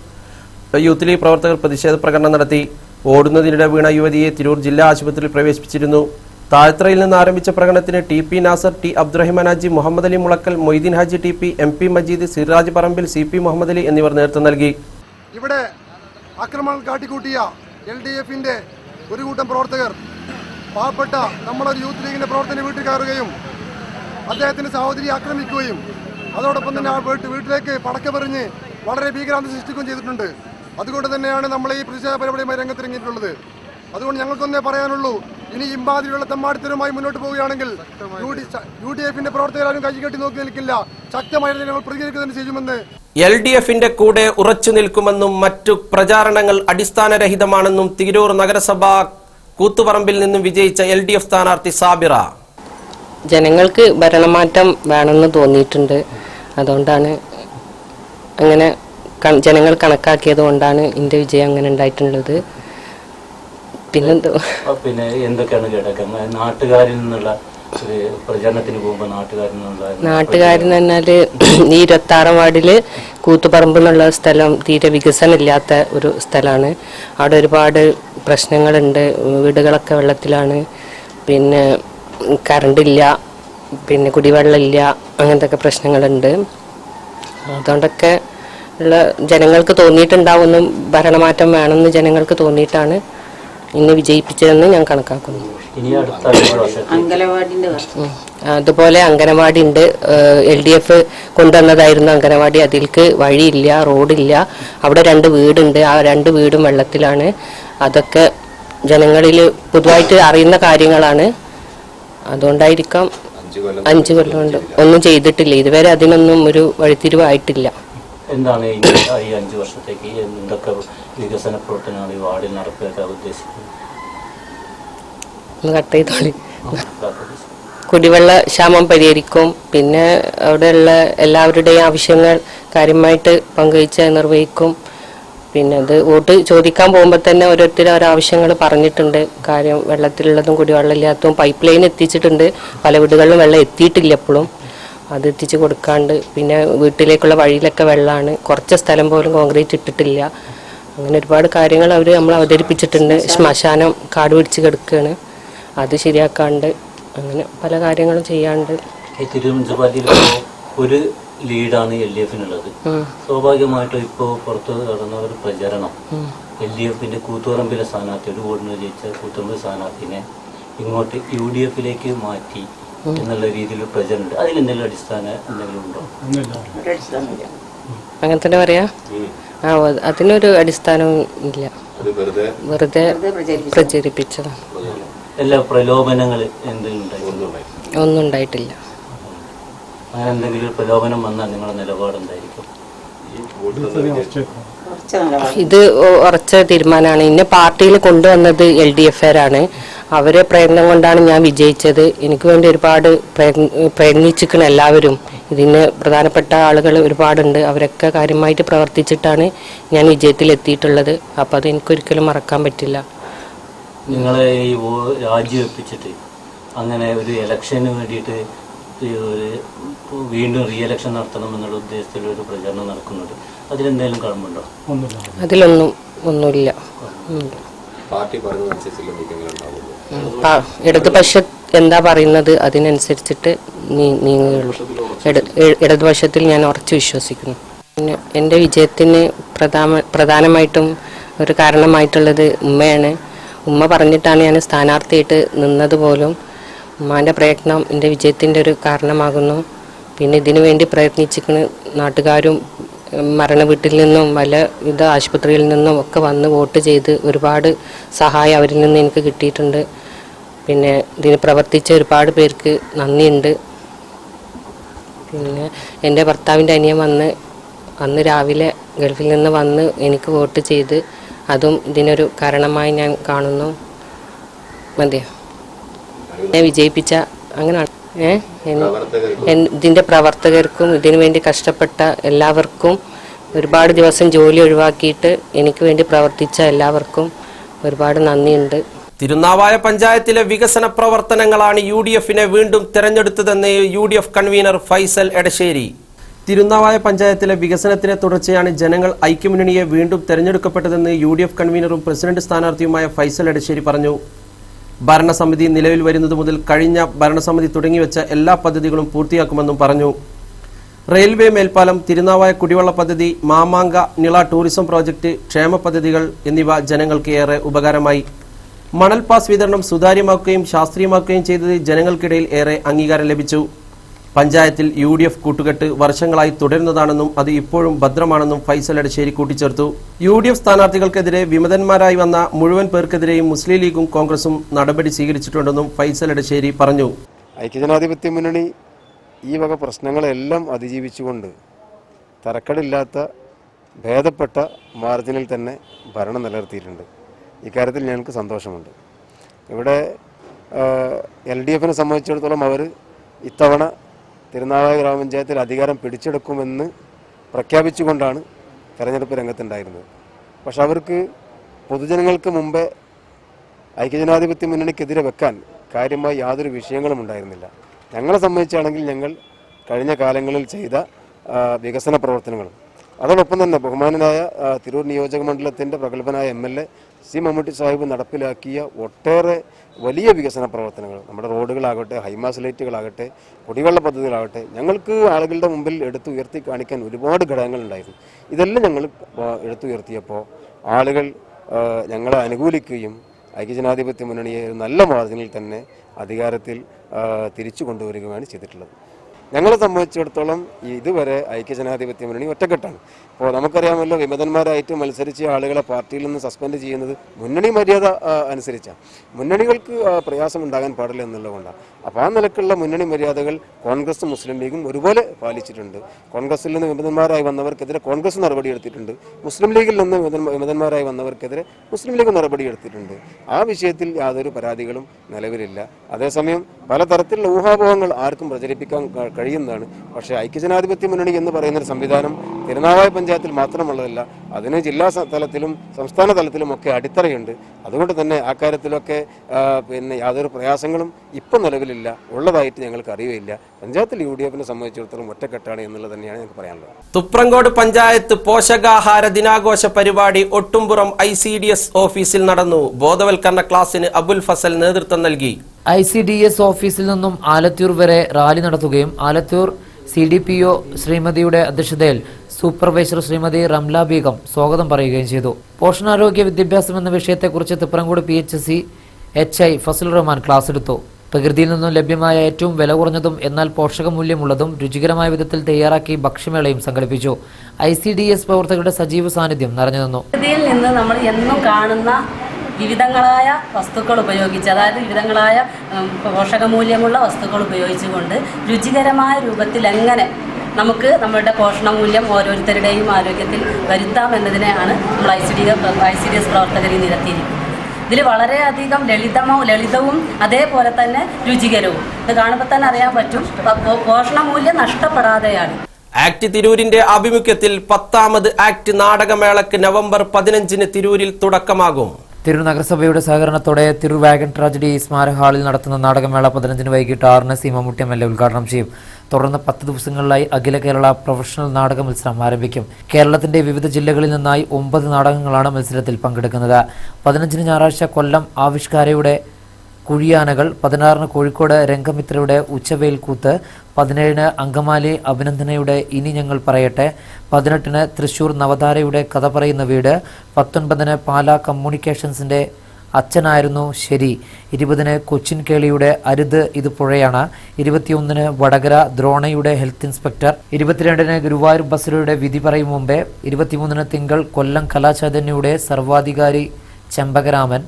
യൂത്ത് ലീഗ് പ്രവർത്തകർ പ്രതിഷേധ പ്രകടനം നടത്തി. ഓടുന്നതിനിടെ വീണ യുവതിയെ തിരൂർ ജില്ലാ ആശുപത്രിയിൽ പ്രവേശിപ്പിച്ചിരുന്നു. താഴത്രയിൽ നിന്ന് ആരംഭിച്ച പ്രകടനത്തിന് TP Nasar, T Abdurahiman Haji, Muhammad Ali Mulakkal, Moideen Haji TP, MP Majeed, Siraj പറമ്പിൽ, CP മുഹമ്മദ് അലി എന്നിവർ നേതൃത്വം നൽകി. ഇവിടെ ആക്രമണം കാട്ടിക്കൂട്ടിയ LDFന്റെ ഒരു കൂട്ടം പ്രവർത്തകർ പാവപ്പെട്ട നമ്മളൊരു യൂത്ത് ലീഗിന്റെ പ്രവർത്തന വീട്ടിൽ കയറുകയും അദ്ദേഹത്തിന്റെ സഹോദരിയെ ആക്രമിക്കുകയും അതോടൊപ്പം തന്നെ ആ വീട്ടിലേക്ക് പടക്കമെറിഞ്ഞ് വളരെ ഭീകരാന്തം സൃഷ്ടിക്കുകയും ചെയ്തിട്ടുണ്ട്. അതുകൊണ്ട് തന്നെയാണ് നമ്മൾ ഈ പ്രതിഷേധ പരിപാടിയുമായി രംഗത്തിറങ്ങിയിട്ടുള്ളത്. അതുകൊണ്ട് ഞങ്ങൾക്കൊന്നേ പറയാനുള്ളൂ, ഇനി ഇമ്മാതിരിയുള്ള തെമ്മാടിത്തരവുമായി മുന്നോട്ട് പോവുകയാണെങ്കിൽ UDFന്റെ പ്രവർത്തകരാരും കൈകെട്ടി നോക്കി നിൽക്കില്ല, ശക്തമായി ഞങ്ങൾ പ്രതികരിക്കുക തന്നെ ചെയ്യുമെന്ന്. LDFന്റെ കൂടെ ഉറച്ചു നിൽക്കുമെന്നും മറ്റു പ്രചാരണങ്ങൾ അടിസ്ഥാനരഹിതമാണെന്നും തിരൂർ നഗരസഭ കൂത്തുപറമ്പിൽ നിന്നും വിജയിച്ച LDF സ്ഥാനാർത്ഥി സാബിറ. ജനങ്ങൾക്ക് ഭരണമാറ്റം വേണമെന്ന് തോന്നിയിട്ടുണ്ട്. അതുകൊണ്ടാണ് അങ്ങനെ ജനങ്ങൾ കണക്കാക്കിയത് കൊണ്ടാണ് എൻ്റെ വിജയം അങ്ങനെ ഉണ്ടായിട്ടുള്ളത്. പിന്നെ എന്തൊക്കെയാണ് കേട്ടേക്കുന്നത് നാട്ടുകാരിൽ നിന്നുള്ള പ്രചരണത്തിന് പോകുമ്പോൾ നാട്ടുകാരെന്ന് പറഞ്ഞാല് ഈ 26 വാർഡില് കൂത്തുപറമ്പ് എന്നുള്ള സ്ഥലം തീരെ വികസനം ഇല്ലാത്ത ഒരു സ്ഥലമാണ്. അവിടെ ഒരുപാട് പ്രശ്നങ്ങളുണ്ട്. വീടുകളൊക്കെ വെള്ളത്തിലാണ്, പിന്നെ കറണ്ടില്ല, പിന്നെ കുടിവെള്ളമില്ല, അങ്ങനത്തെ ഒക്കെ പ്രശ്നങ്ങളുണ്ട്. അതുകൊണ്ടൊക്കെ ഉള്ള ജനങ്ങൾക്ക് തോന്നിയിട്ടുണ്ടാവുമെന്നും ഭരണമാറ്റം വേണമെന്ന് ജനങ്ങൾക്ക് തോന്നിയിട്ടാണ് ഇന്ന് വിജയിപ്പിച്ചതെന്ന് ഞാൻ കണക്കാക്കുന്നു. അതുപോലെ അംഗനവാടി ഉണ്ട്. LDF കൊണ്ടുവന്നതായിരുന്നു അംഗനവാടി. അതിലേക്ക് വഴിയില്ല, റോഡില്ല. അവിടെ 2 വീടുണ്ട്. ആ 2 വീടും വെള്ളത്തിലാണ്. അതൊക്കെ ജനങ്ങളിൽ പൊതുവായിട്ട് അറിയുന്ന കാര്യങ്ങളാണ്. അതുകൊണ്ടായിരിക്കാം 5 കൊല്ലം കൊണ്ട് ഒന്നും ചെയ്തിട്ടില്ല. ഇതുവരെ അതിനൊന്നും ഒരു വഴിത്തിരിവായിട്ടില്ല. എന്താണ് ഈ 5 വർഷത്തേക്ക് എന്തൊക്കെ വികസന പ്രവർത്തനമാണ് ഈ വാർഡിൽ നടപ്പിലാക്കാൻ ഉദ്ദേശിക്കുന്നത്? കുടിവെള്ള ക്ഷാമം പരിഹരിക്കും. പിന്നെ അവിടെയുള്ള എല്ലാവരുടെയും ആവശ്യങ്ങൾ കാര്യമായിട്ട് പങ്കുവച്ച് നിർവഹിക്കും. പിന്നെ അത് വോട്ട് ചോദിക്കാൻ പോകുമ്പോൾ തന്നെ ഓരോരുത്തരും ഓരോ ആവശ്യങ്ങൾ പറഞ്ഞിട്ടുണ്ട്. കാര്യം വെള്ളത്തിലുള്ളതും കുടിവെള്ളം ഇല്ലാത്തതും പൈപ്പ് ലൈൻ എത്തിച്ചിട്ടുണ്ട്. പല വീടുകളിലും വെള്ളം എത്തിയിട്ടില്ല എപ്പോഴും. അത് എത്തിച്ച് കൊടുക്കാണ്ട്, പിന്നെ വീട്ടിലേക്കുള്ള വഴിയിലൊക്കെ വെള്ളമാണ്. കുറച്ച് സ്ഥലം പോലും കോൺക്രീറ്റ് ഇട്ടിട്ടില്ല. അങ്ങനെ ഒരുപാട് കാര്യങ്ങൾ നമ്മൾ അവതരിപ്പിച്ചിട്ടുണ്ട്. ശ്മശാനം കാട് പിടിച്ച് കിടക്കുകയാണ്, അത് ശരിയാക്കാണ്ട്, അങ്ങനെ പല കാര്യങ്ങളും ചെയ്യാണ്ട്. തിരൂർ മുനിസിപ്പാലിറ്റിയിൽ ഒരു ലീഡാണ് LDFനുള്ളത്. സ്വാഭാവികമായിട്ടും ഇപ്പോൾ പുറത്ത് നടന്ന ഒരു പ്രചരണം LDFന്റെ കൂത്തുപറമ്പിലെ സ്ഥാനാർത്ഥി, ഒരു വോട്ടിന് ജയിച്ച കൂത്തുപറമ്പ് സ്ഥാനാർത്ഥിനെ ഇങ്ങോട്ട് UDFലേക്ക് മാറ്റി എന്നുള്ള രീതിയിൽ പ്രചരണമുണ്ട്. അതിലെന്തെങ്കിലും അടിസ്ഥാനം എന്തെങ്കിലും ഉണ്ടോ? അങ്ങനെ തന്നെ പറയാ. അതിനൊരു അടിസ്ഥാനവും ഇല്ല, വെറുതെ പ്രചരിപ്പിച്ചതാണ്. എല്ലാ പ്രലോഭനങ്ങൾ ഒന്നും ഉണ്ടായിട്ടില്ല. അങ്ങനെ എന്തെങ്കിലും പ്രലോഭനം വന്നാൽ നിങ്ങളുടെ നിലപാട് എന്തായിരിക്കും? ഇത് ഉറച്ച തീരുമാനമാണ്. ഇന്നെ പാർട്ടിയിൽ കൊണ്ടുവന്നത് LDFകാരാണ്. അവരെ പ്രയത്നം കൊണ്ടാണ് ഞാൻ വിജയിച്ചത്. എനിക്ക് വേണ്ടി ഒരുപാട് പ്രയത്നിച്ചിരിക്കണം എല്ലാവരും. ഇതിന് പ്രധാനപ്പെട്ട ആളുകൾ ഒരുപാടുണ്ട്. അവരൊക്കെ കാര്യമായിട്ട് പ്രവർത്തിച്ചിട്ടാണ് ഞാൻ വിജയത്തിലെത്തിയിട്ടുള്ളത്. അപ്പം അത് എനിക്കൊരിക്കലും മറക്കാൻ പറ്റില്ല. നിങ്ങളെ ഈ രാജിവെപ്പിച്ചിട്ട് അങ്ങനെ ഒരു ഇലക്ഷന് വേണ്ടിയിട്ട് വീണ്ടും റീഎലക്ഷൻ നടത്തണമെന്നുള്ള ഉദ്ദേശത്തിൽ ഒരു പ്രചരണം നടക്കുന്നുണ്ട്. അതിലെന്തെങ്കിലും കടമ്പുണ്ടോ? അതിലൊന്നും ഒന്നുമില്ല. ഇടതുപക്ഷം എന്താ പറയുന്നത് അതിനനുസരിച്ചിട്ട് നീങ്ങുകയുള്ളൂ. ഇടതുപക്ഷത്തിൽ ഞാൻ ഉറച്ചു വിശ്വസിക്കുന്നു. പിന്നെ എൻ്റെ വിജയത്തിന് പ്രധാനമായിട്ടും ഒരു കാരണമായിട്ടുള്ളത് ഉമ്മയാണ്. ഉമ്മ പറഞ്ഞിട്ടാണ് ഞാൻ സ്ഥാനാർത്ഥിയായിട്ട് നിന്നത് പോലും. ഉമ്മാൻ്റെ പ്രയത്നം എൻ്റെ വിജയത്തിൻ്റെ ഒരു കാരണമാകുന്നു. പിന്നെ ഇതിനു വേണ്ടി പ്രയത്നിച്ചിരിക്കുന്ന നാട്ടുകാരും മരണ വീട്ടിൽ നിന്നും വിവിധ ആശുപത്രിയിൽ നിന്നും ഒക്കെ വന്ന് വോട്ട് ചെയ്ത് ഒരുപാട് സഹായം അവരിൽ നിന്ന് എനിക്ക് കിട്ടിയിട്ടുണ്ട്. പിന്നെ ഇതിന് പ്രവർത്തിച്ച ഒരുപാട് പേർക്ക് നന്ദിയുണ്ട്. പിന്നെ എൻ്റെ ഭർത്താവിൻ്റെ അനിയൻ അന്ന് രാവിലെ ഗൾഫിൽ നിന്ന് വന്ന് എനിക്ക് വോട്ട് ചെയ്ത്, അതും ഇതിനൊരു കാരണമായി ഞാൻ കാണുന്നു. മതിയോ? എന്നെ വിജയിപ്പിച്ച അങ്ങനെയാണ്. ഇതിൻ്റെ പ്രവർത്തകർക്കും ഇതിനു വേണ്ടി കഷ്ടപ്പെട്ട എല്ലാവർക്കും, ഒരുപാട് ദിവസം ജോലി ഒഴിവാക്കിയിട്ട് എനിക്ക് വേണ്ടി പ്രവർത്തിച്ച എല്ലാവർക്കും ഒരുപാട് നന്ദിയുണ്ട്. തിരുനാവായ പഞ്ചായത്തിലെ വികസന പ്രവർത്തനങ്ങളാണ് UDFനെ വീണ്ടും തെരഞ്ഞെടുത്തതെന്ന് UDF കൺവീനർ ഫൈസൽ എടശ്ശേരി. തിരുനാവായ പഞ്ചായത്തിലെ വികസനത്തിന് തുടർച്ചയാണ് ജനങ്ങൾ ഐക്യമുന്നണിയെ വീണ്ടും തെരഞ്ഞെടുക്കപ്പെട്ടതെന്ന് UDF കൺവീനറും പ്രസിഡന്റ് സ്ഥാനാർത്ഥിയുമായ ഫൈസൽ എടശ്ശേരി പറഞ്ഞു. ഭരണസമിതി നിലവിൽ വരുന്നത് മുതൽ കഴിഞ്ഞ ഭരണസമിതി തുടങ്ങിവെച്ച എല്ലാ പദ്ധതികളും പൂർത്തിയാക്കുമെന്നും പറഞ്ഞു. റെയിൽവേ മേൽപ്പാലം, തിരുനാവായ കുടിവെള്ള പദ്ധതി, മാമാങ്ക നിള ടൂറിസം പ്രോജക്റ്റ്, ക്ഷേമ പദ്ധതികൾ എന്നിവ ജനങ്ങൾക്ക് ഏറെ ഉപകാരമായി. മണൽ പാസ് വിതരണം സുതാര്യമാക്കുകയും ശാസ്ത്രീയമാക്കുകയും ചെയ്തത് ജനങ്ങൾക്കിടയിൽ ഏറെ അംഗീകാരം ലഭിച്ചു. പഞ്ചായത്തിൽ UDF കൂട്ടുകെട്ട് വർഷങ്ങളായി തുടരുന്നതാണെന്നും അത് ഇപ്പോഴും ഭദ്രമാണെന്നും ഫൈസൽ എടശ്ശേരി കൂട്ടിച്ചേർത്തു. UDF സ്ഥാനാർത്ഥികൾക്കെതിരെ വിമതന്മാരായി വന്ന മുഴുവൻ പേർക്കെതിരെയും മുസ്ലിം ലീഗും കോൺഗ്രസും നടപടി സ്വീകരിച്ചിട്ടുണ്ടെന്നും ഫൈസൽ എടശ്ശേരി പറഞ്ഞു. ഐക്യജനാധിപത്യ മുന്നണി ഈ വക പ്രശ്നങ്ങളെല്ലാം അതിജീവിച്ചുകൊണ്ട് തരക്കടില്ലാത്ത ഭേദപ്പെട്ട മാർജിനിൽ തന്നെ ഭരണം നിലനിർത്തിയിട്ടുണ്ട്. ഇക്കാര്യത്തിൽ ഞങ്ങൾക്ക് സന്തോഷമുണ്ട്. ഇവിടെ LDFനെ സംബന്ധിച്ചിടത്തോളം അവർ ഇത്തവണ തിരുനാവായ ഗ്രാമപഞ്ചായത്തിൽ അധികാരം പിടിച്ചെടുക്കുമെന്ന് പ്രഖ്യാപിച്ചുകൊണ്ടാണ് തെരഞ്ഞെടുപ്പ് രംഗത്തുണ്ടായിരുന്നത്. പക്ഷെ അവർക്ക് പൊതുജനങ്ങൾക്ക് മുമ്പേ ഐക്യജനാധിപത്യ മുന്നണിക്കെതിരെ വെക്കാൻ കാര്യമായി യാതൊരു വിഷയങ്ങളും ഉണ്ടായിരുന്നില്ല. ഞങ്ങളെ സംബന്ധിച്ചാണെങ്കിൽ ഞങ്ങൾ കഴിഞ്ഞ കാലങ്ങളിൽ ചെയ്ത വികസന പ്രവർത്തനങ്ങളും അതോടൊപ്പം തന്നെ ബഹുമാനനായ തിരൂർ നിയോജക മണ്ഡലത്തിൻ്റെ പ്രഗത്ഭനായ MLA സി മമ്മൂട്ടി സാഹിബ് നടപ്പിലാക്കിയ ഒട്ടേറെ വലിയ വികസന പ്രവർത്തനങ്ങൾ, നമ്മുടെ റോഡുകളാകട്ടെ, ഹൈമാസ് ലൈറ്റുകളാകട്ടെ, കുടിവെള്ള പദ്ധതികളാകട്ടെ, ഞങ്ങൾക്ക് ആളുകളുടെ മുമ്പിൽ എടുത്തുയർത്തി കാണിക്കാൻ ഒരുപാട് ഘടകങ്ങളുണ്ടായിരുന്നു. ഇതെല്ലാം ഞങ്ങൾ എടുത്തുയർത്തിയപ്പോൾ ആളുകൾ ഞങ്ങളെ അനുകൂലിക്കുകയും ഐക്യജനാധിപത്യ മുന്നണിയെ നല്ല മാർജിനിൽ തന്നെ അധികാരത്തിൽ തിരിച്ചു കൊണ്ടുവരികയാണ് ചെയ്തിട്ടുള്ളത്. ഞങ്ങളെ സംബന്ധിച്ചിടത്തോളം ഇതുവരെ ഐക്യജനാധിപത്യ മുന്നണി ഒറ്റക്കെട്ടാണ്. അപ്പോൾ നമുക്കറിയാമല്ലോ, വിമതന്മാരായിട്ട് മത്സരിച്ച ആളുകളെ പാർട്ടിയിൽ നിന്ന് സസ്പെൻഡ് ചെയ്യുന്നത് മുന്നണി മര്യാദ അനുസരിച്ചാണ്. മുന്നണികൾക്ക് പ്രയാസം ഉണ്ടാകാൻ പാടില്ല എന്നുള്ളതുകൊണ്ടാണ്. അപ്പോൾ ആ നിലക്കുള്ള മുന്നണി മര്യാദകൾ കോൺഗ്രസും മുസ്ലിം ലീഗും ഒരുപോലെ പാലിച്ചിട്ടുണ്ട്. കോൺഗ്രസിൽ നിന്ന് വിമതന്മാരായി വന്നവർക്കെതിരെ കോൺഗ്രസ് നടപടിയെടുത്തിട്ടുണ്ട്. മുസ്ലിം ലീഗിൽ നിന്ന് വിമതന്മാരായി വന്നവർക്കെതിരെ മുസ്ലിം ലീഗ് നടപടിയെടുത്തിട്ടുണ്ട്. ആ വിഷയത്തിൽ യാതൊരു പരാതികളും നിലവിലില്ല. അതേസമയം പലതരത്തിലുള്ള ഊഹാപോഹങ്ങൾ ആർക്കും പ്രചരിപ്പിക്കാൻ കഴിയുന്നതാണ്. പക്ഷേ ഐക്യജനാധിപത്യ മുന്നണി എന്ന് പറയുന്നൊരു സംവിധാനം തിരുനാവായ പഞ്ചായത്തിൽ മാത്രമുള്ളതല്ല, അതിന് ജില്ലാ തലത്തിലും സംസ്ഥാന തലത്തിലും ഒക്കെ അടിത്തറയുണ്ട്. അതുകൊണ്ട് തന്നെ ആ കാര്യത്തിലൊക്കെ യാതൊരു പ്രയാസങ്ങളും ഇപ്പം നിലവിലില്ല, ഉള്ളതായിട്ട് ഞങ്ങൾക്ക് അറിയുകയില്ല. പഞ്ചായത്തിൽ UDFനെ സംബന്ധിച്ചിടത്തോളം ഒറ്റക്കെട്ടാണ് എന്നുള്ളത് തന്നെയാണ് ഞങ്ങൾക്ക് പറയാനുള്ളത്. തുപ്രങ്കോട് പഞ്ചായത്ത് പോഷകാഹാര ദിനാഘോഷ പരിപാടി ഒട്ടുംപുറം ICDS ഓഫീസിൽ നടന്നു. ബോധവൽക്കരണ ക്ലാസിന് അബുൽ ഫസൽ നേതൃത്വം നൽകി. ICDS ഓഫീസിൽ നിന്നും ആലത്തൂർ വരെ റാലി നടത്തുകയും ആലത്തൂർ CDPO ശ്രീമതിയുടെ അധ്യക്ഷതയിൽ സൂപ്പർവൈസർ ശ്രീമതി റംല ബീഗം സ്വാഗതം പറയുകയും ചെയ്തു. പോഷണാരോഗ്യ വിദ്യാഭ്യാസം എന്ന വിഷയത്തെക്കുറിച്ച് Thuprangode PHC HI Fazal Rahman class എടുത്തു. പ്രകൃതിയിൽ നിന്നും ലഭ്യമായ ഏറ്റവും വില കുറഞ്ഞതും എന്നാൽ പോഷകമൂല്യമുള്ളതും രുചികരമായ വിധത്തിൽ തയ്യാറാക്കി ഭക്ഷ്യമേളയും സംഘടിപ്പിച്ചു. ICDS പ്രവർത്തകരുടെ സജീവ സാന്നിധ്യം നിറഞ്ഞു നിന്നു. പ്രകൃതിയിൽ നിന്ന് നമ്മൾ എന്നും കാണുന്ന വിവിധങ്ങളായ വസ്തുക്കൾ ഉപയോഗിച്ച്, അതായത് വിവിധങ്ങളായ പോഷകമൂല്യമുള്ള വസ്തുക്കൾ ഉപയോഗിച്ചുകൊണ്ട് രുചികരമായ രൂപത്തിൽ എങ്ങനെ നമുക്ക് നമ്മുടെ പോഷണമൂല്യം ഓരോരുത്തരുടെയും ആരോഗ്യത്തിൽ വരുത്താം എന്നതിനെയാണ് നമ്മൾ ICDS പ്രവർത്തകരെ നിരത്തിയിരിക്കുന്നത്. ഇതിൽ വളരെയധികം ലളിതവും അതേപോലെ തന്നെ രുചികരവും. ഇത് കാണുമ്പോൾ തന്നെ അറിയാൻ പറ്റും, പോഷണമൂല്യം നഷ്ടപ്പെടാതെയാണ്. ആക്ട് തിരൂരിന്റെ ആഭിമുഖ്യത്തിൽ 10ാമത് ആക്ട് നാടകമേളയ്ക്ക് നവംബർ 15-ന് തിരൂരിൽ തുടക്കമാകും. തിരൂർ നഗരസഭയുടെ സഹകരണത്തോടെ തിരൂർ വാഗൺ ട്രാജഡി സ്മാരക ഹാളിൽ നടത്തുന്ന നാടകമേള 15-ന് വൈകിട്ട് 6-ന് സി മമ്മൂട്ടി MLA ഉദ്ഘാടനം ചെയ്യും. തുടർന്ന് 10 ദിവസങ്ങളിലായി അഖില കേരള പ്രൊഫഷണൽ നാടക മത്സരം ആരംഭിക്കും. കേരളത്തിന്റെ വിവിധ ജില്ലകളിൽ നിന്നായി 9 നാടകങ്ങളാണ് മത്സരത്തിൽ പങ്കെടുക്കുന്നത്. 15-ന് ഞായറാഴ്ച കൊല്ലം ആവിഷ്കാരയുടെ കുഴിയാനകൾ, 16-ന് കോഴിക്കോട് രംഗമിത്രയുടെ ഉച്ചവെയിൽ കൂത്ത്, 17-ന് അങ്കമാലി അഭിനന്ദനയുടെ ഇനി ഞങ്ങൾ പറയട്ടെ, 18-ന് തൃശൂർ നവധാരയുടെ കഥ പറയുന്ന വീട്, 19-ന് പാലാ കമ്മ്യൂണിക്കേഷൻസിന്റെ അച്ഛനായിരുന്നു ശരി, 20-ന് കൊച്ചിൻ കേളിയുടെ അരുത് ഇത് പുഴയാണ്, 21-ന് വടകര ദ്രോണയുടെ ഹെൽത്ത് ഇൻസ്പെക്ടർ, 22-ന് ഗുരുവായൂർ ബസരയുടെ വിധി പറയും മുമ്പേ, 23-ന് തിങ്കൾ കൊല്ലം കലാചൈതന്യയുടെ സർവാധികാരി ചെമ്പകരാമൻ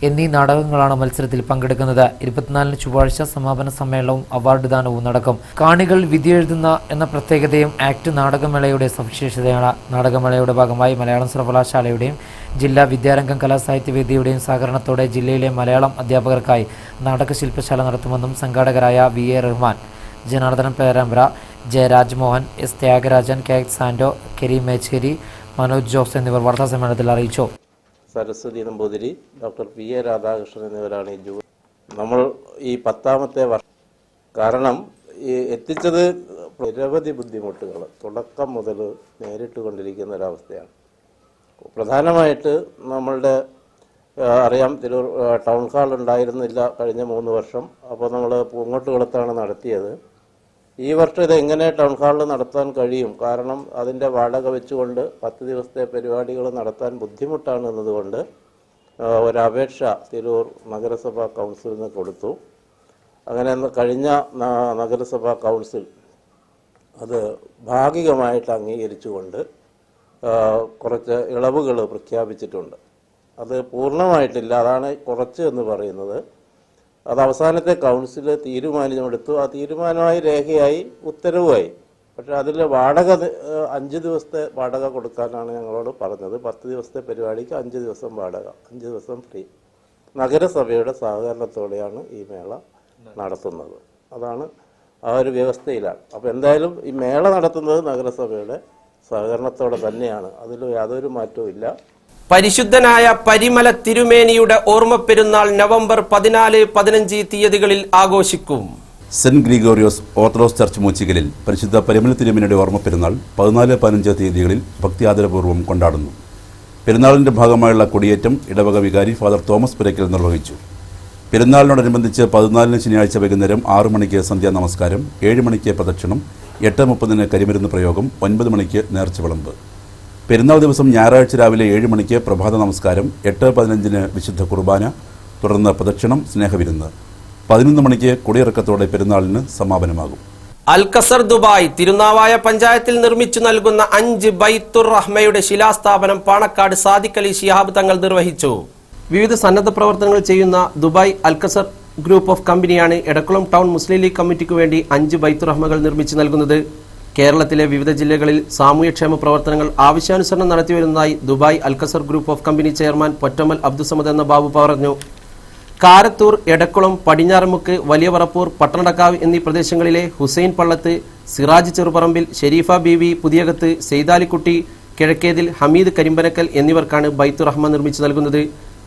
എന്നീ നാടകങ്ങളാണ് മത്സരത്തിൽ പങ്കെടുക്കുന്നത്. 24-ന് ചൊവ്വാഴ്ച സമാപന സമ്മേളനവും അവാർഡ് ദാനവും നടക്കും. കാണികൾ വിധിയെഴുതുന്ന എന്ന പ്രത്യേകതയും ആക്ട് നാടകമേളയുടെ സവിശേഷതയാണ്. നാടകമേളയുടെ ഭാഗമായി മലയാളം സർവകലാശാലയുടെയും ജില്ലാ വിദ്യാരംഗം കലാസാഹിത്യവേദിയുടെയും സഹകരണത്തോടെ ജില്ലയിലെ മലയാളം അധ്യാപകർക്കായി നാടകശില്പശാല നടത്തുമെന്നും സംഘാടകരായ VA Rahman, Janardhanan Perambra, J Rajmohan, S Thyagarajan, K സാൻഡോ, Kareem Mecheri, Manoj Jose എന്നിവർ വാർത്താസമ്മേളനത്തിൽ അറിയിച്ചു. സരസ്വതി നമ്പൂതിരി, ഡോക്ടർ PA രാധാകൃഷ്ണൻ എന്നിവരാണ് ഈ ജൂറി. നമ്മൾ ഈ 10ാമത്തെ വർഷം കാരണം ഈ എത്തിച്ചത് നിരവധി ബുദ്ധിമുട്ടുകൾ തുടക്കം മുതൽ നേരിട്ട് കൊണ്ടിരിക്കുന്ന ഒരവസ്ഥയാണ്. പ്രധാനമായിട്ട് നമ്മളുടെ അറിയാം, തിരൂർ ടൗൺ ഹാൾ ഉണ്ടായിരുന്നില്ല കഴിഞ്ഞ 3 വർഷം. അപ്പോൾ നമ്മൾ പൂങ്ങോട്ടുകുളത്താണ് നടത്തിയത്. ഈ വർഷം ഇത് എങ്ങനെ ടൗൺ ഹാളിൽ നടത്താൻ കഴിയും? കാരണം അതിൻ്റെ വാടക വെച്ചുകൊണ്ട് 10 ദിവസത്തെ പരിപാടികൾ നടത്താൻ ബുദ്ധിമുട്ടാണ് എന്നതുകൊണ്ട് ഒരപേക്ഷ തിരൂർ നഗരസഭാ കൗൺസിലിന് കൊടുത്തു. അങ്ങനെ കഴിഞ്ഞ നഗരസഭാ കൗൺസിൽ അത് ഭാഗികമായിട്ട് അംഗീകരിച്ചുകൊണ്ട് കുറച്ച് ഇളവുകൾ പ്രഖ്യാപിച്ചിട്ടുണ്ട്. അത് പൂർണ്ണമായിട്ടില്ല, അതാണ് കുറച്ച് എന്ന് പറയുന്നത്. അത് അവസാനത്തെ കൗൺസിൽ തീരുമാനമെടുത്തു. ആ തീരുമാനമായി രേഖയായി ഉത്തരവുമായി. പക്ഷേ അതിൽ വാടക 5 ദിവസത്തെ വാടക കൊടുക്കാനാണ് ഞങ്ങളോട് പറഞ്ഞത്. 10 ദിവസത്തെ പരിപാടിക്ക് 5 ദിവസം വാടക, 5 ദിവസം ഫ്രീ. നഗരസഭയുടെ സഹകരണത്തോടെയാണ് ഈ മേള നടത്തുന്നത്. അതാണ് ആ ഒരു വ്യവസ്ഥയിലാണ്. അപ്പോൾ എന്തായാലും ഈ മേള നടത്തുന്നത് നഗരസഭയുടെ സഹകരണത്തോടെ തന്നെയാണ്. അതിൽ യാതൊരു മാറ്റവും ഇല്ല. പരിശുദ്ധനായ പരിമല തിരുമേനിയുടെ ഓർമ്മ പെരുന്നാൾ നവംബർ 14, 15 തീയതികളിൽ ആഘോഷിക്കും. സെന്റ് ഗ്രിഗോറിയോസ് ഓർത്തഡോക്സ് ചർച്ച് മൂച്ചിക്കലിൽ പരിശുദ്ധ പരിമല തിരുമേനിയുടെ ഓർമ്മ പെരുന്നാൾ 14, 15 തീയതികളിൽ ഭക്തിയാദരപൂർവ്വം കൊണ്ടാടുന്നു. പെരുന്നാളിന്റെ ഭാഗമായുള്ള കൊടിയേറ്റം ഇടവക വികാരി ഫാദർ തോമസ് പുരയ്ക്കൽ നിർവഹിച്ചു. പെരുന്നാളിനോടനുബന്ധിച്ച് 14 ശനിയാഴ്ച വൈകുന്നേരം 6 മണിക്ക് സന്ധ്യാ നമസ്കാരം, 7 മണിക്ക് പ്രദക്ഷിണം, 8:30 കരിമരുന്ന് പ്രയോഗം, 9 മണിക്ക് നേർച്ച വിളമ്പ്. പെരുന്നാൾ ദിവസം ഞായറാഴ്ച രാവിലെ 7 മണിക്ക് പ്രഭാത നമസ്കാരം, 8:15 വിശുദ്ധ കുർബാന, തുടർന്ന് പ്രദക്ഷിണം, സ്നേഹവിരുന്ന്. 11 മണിക്ക് കൊടിയിറക്കത്തോടെ പെരുന്നാളിന് സമാപനമാകും. അൽഖസർ ദുബായ് തിരുനാവായ പഞ്ചായത്തിൽ നിർമ്മിച്ചു നൽകുന്ന 5 ബൈത്തുർ റഹ്മയുടെ ശിലാസ്ഥാപനം പാണക്കാട് സാദിഖ് അലി ശിഹാബ് തങ്ങൾ നിർവഹിച്ചു. വിവിധ സന്നദ്ധ പ്രവർത്തനങ്ങൾ ചെയ്യുന്ന ദുബായ് അൽഖസർ ഗ്രൂപ്പ് ഓഫ് കമ്പനിയാണ് എടക്കുളം ടൗൺ മുസ്ലിം ലീഗ് കമ്മിറ്റിക്ക് വേണ്ടി 5 ബൈത്തുർ റഹ്മകൾ നിർമ്മിച്ചു നൽകുന്നത്. കേരളത്തിലെ വിവിധ ജില്ലകളിൽ സാമൂഹ്യക്ഷേമ പ്രവർത്തനങ്ങൾ ആവശ്യാനുസരണം നടത്തിവരുന്നതായി Dubai Al Khasar group of company chairman Pottammal Abdussamad എന്ന ബാബു പറഞ്ഞു. കാരത്തൂർ, എടക്കുളം, പടിഞ്ഞാറമുക്ക്, വലിയ വറപ്പൂർ, പട്ടണക്കാവ് എന്നീ പ്രദേശങ്ങളിലെ ഹുസൈൻ പള്ളത്ത്, സിറാജ് ചെറുപറമ്പിൽ, ഷെരീഫ ബീവി പുതിയകത്ത്, സെയ്താലിക്കുട്ടി കിഴക്കേതിൽ, ഹമീദ് കരിമ്പനക്കൽ എന്നിവർക്കാണ് ബൈത്തുർ റഹ്മ നിർമ്മിച്ചു നൽകുന്നത്.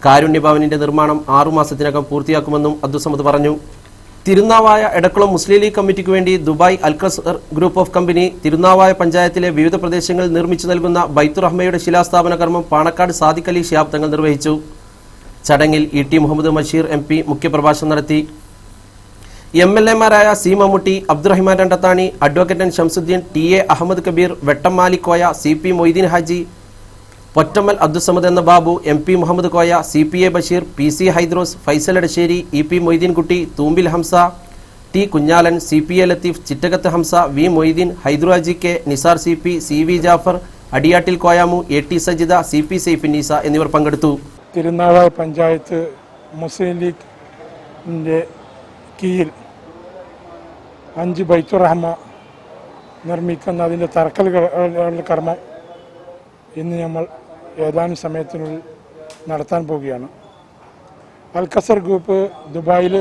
കാരുണ്യഭവനിന്റെ നിർമ്മാണം 6 മാസത്തിനകം പൂർത്തിയാക്കുമെന്നും അബ്ദുസമദ് പറഞ്ഞു. തിരുനാവായ എടക്കുളം മുസ്ലിം ലീഗ് കമ്മിറ്റിക്ക് വേണ്ടി Dubai Al Khasar group of company Thirunavaya പഞ്ചായത്തിലെ വിവിധ പ്രദേശങ്ങളിൽ നിർമ്മിച്ചു നൽകുന്ന ബൈത്തുർ റഹ്മയുടെ ശിലാസ്ഥാപന കർമ്മം പാണക്കാട് സാദിഖ് അലി ശിഹാബ് തങ്ങൾ നിർവഹിച്ചു. ചടങ്ങിൽ ET മുഹമ്മദ് ബഷീർ MP മുഖ്യപ്രഭാഷണം നടത്തി. MLA മാരായ C Mammootty, Abdurahiman Randathani, advocate Shamsuddin, TA Ahmed Kabeer, Vettam Malik Koya, CP Moideen Haji, Pottammal Abdussamad എന്ന Babu, MP Muhammad Koya, CPA Basheer, PC Hydros, Faisal Edassery, EP Moideenkutty, Thoombil Hamza, T Kunhalan, CPA Latheef, Chittakath Hamza, V Moideen, Hydru Aji K, Nisar CP, CV Jafar, Adiyattil Koyamu, AT Sajida, CP Saifunnisa എന്നിവർ പങ്കെടുത്തു. തിരുനാവായ പഞ്ചായത്ത് മുസ്ലിം ലീഗിൻ്റെ കീഴിൽ 5 ബൈത്തുർ റഹ്മ നിർമ്മിക്കുന്ന അതിൻ്റെ തറക്കൽ കർമ്മം ഇന്ന് നമ്മൾ ഏതാനും സമയത്തിനുള്ളിൽ നടത്താൻ പോവുകയാണ്. അൽഖസർ ഗ്രൂപ്പ് ദുബായിൽ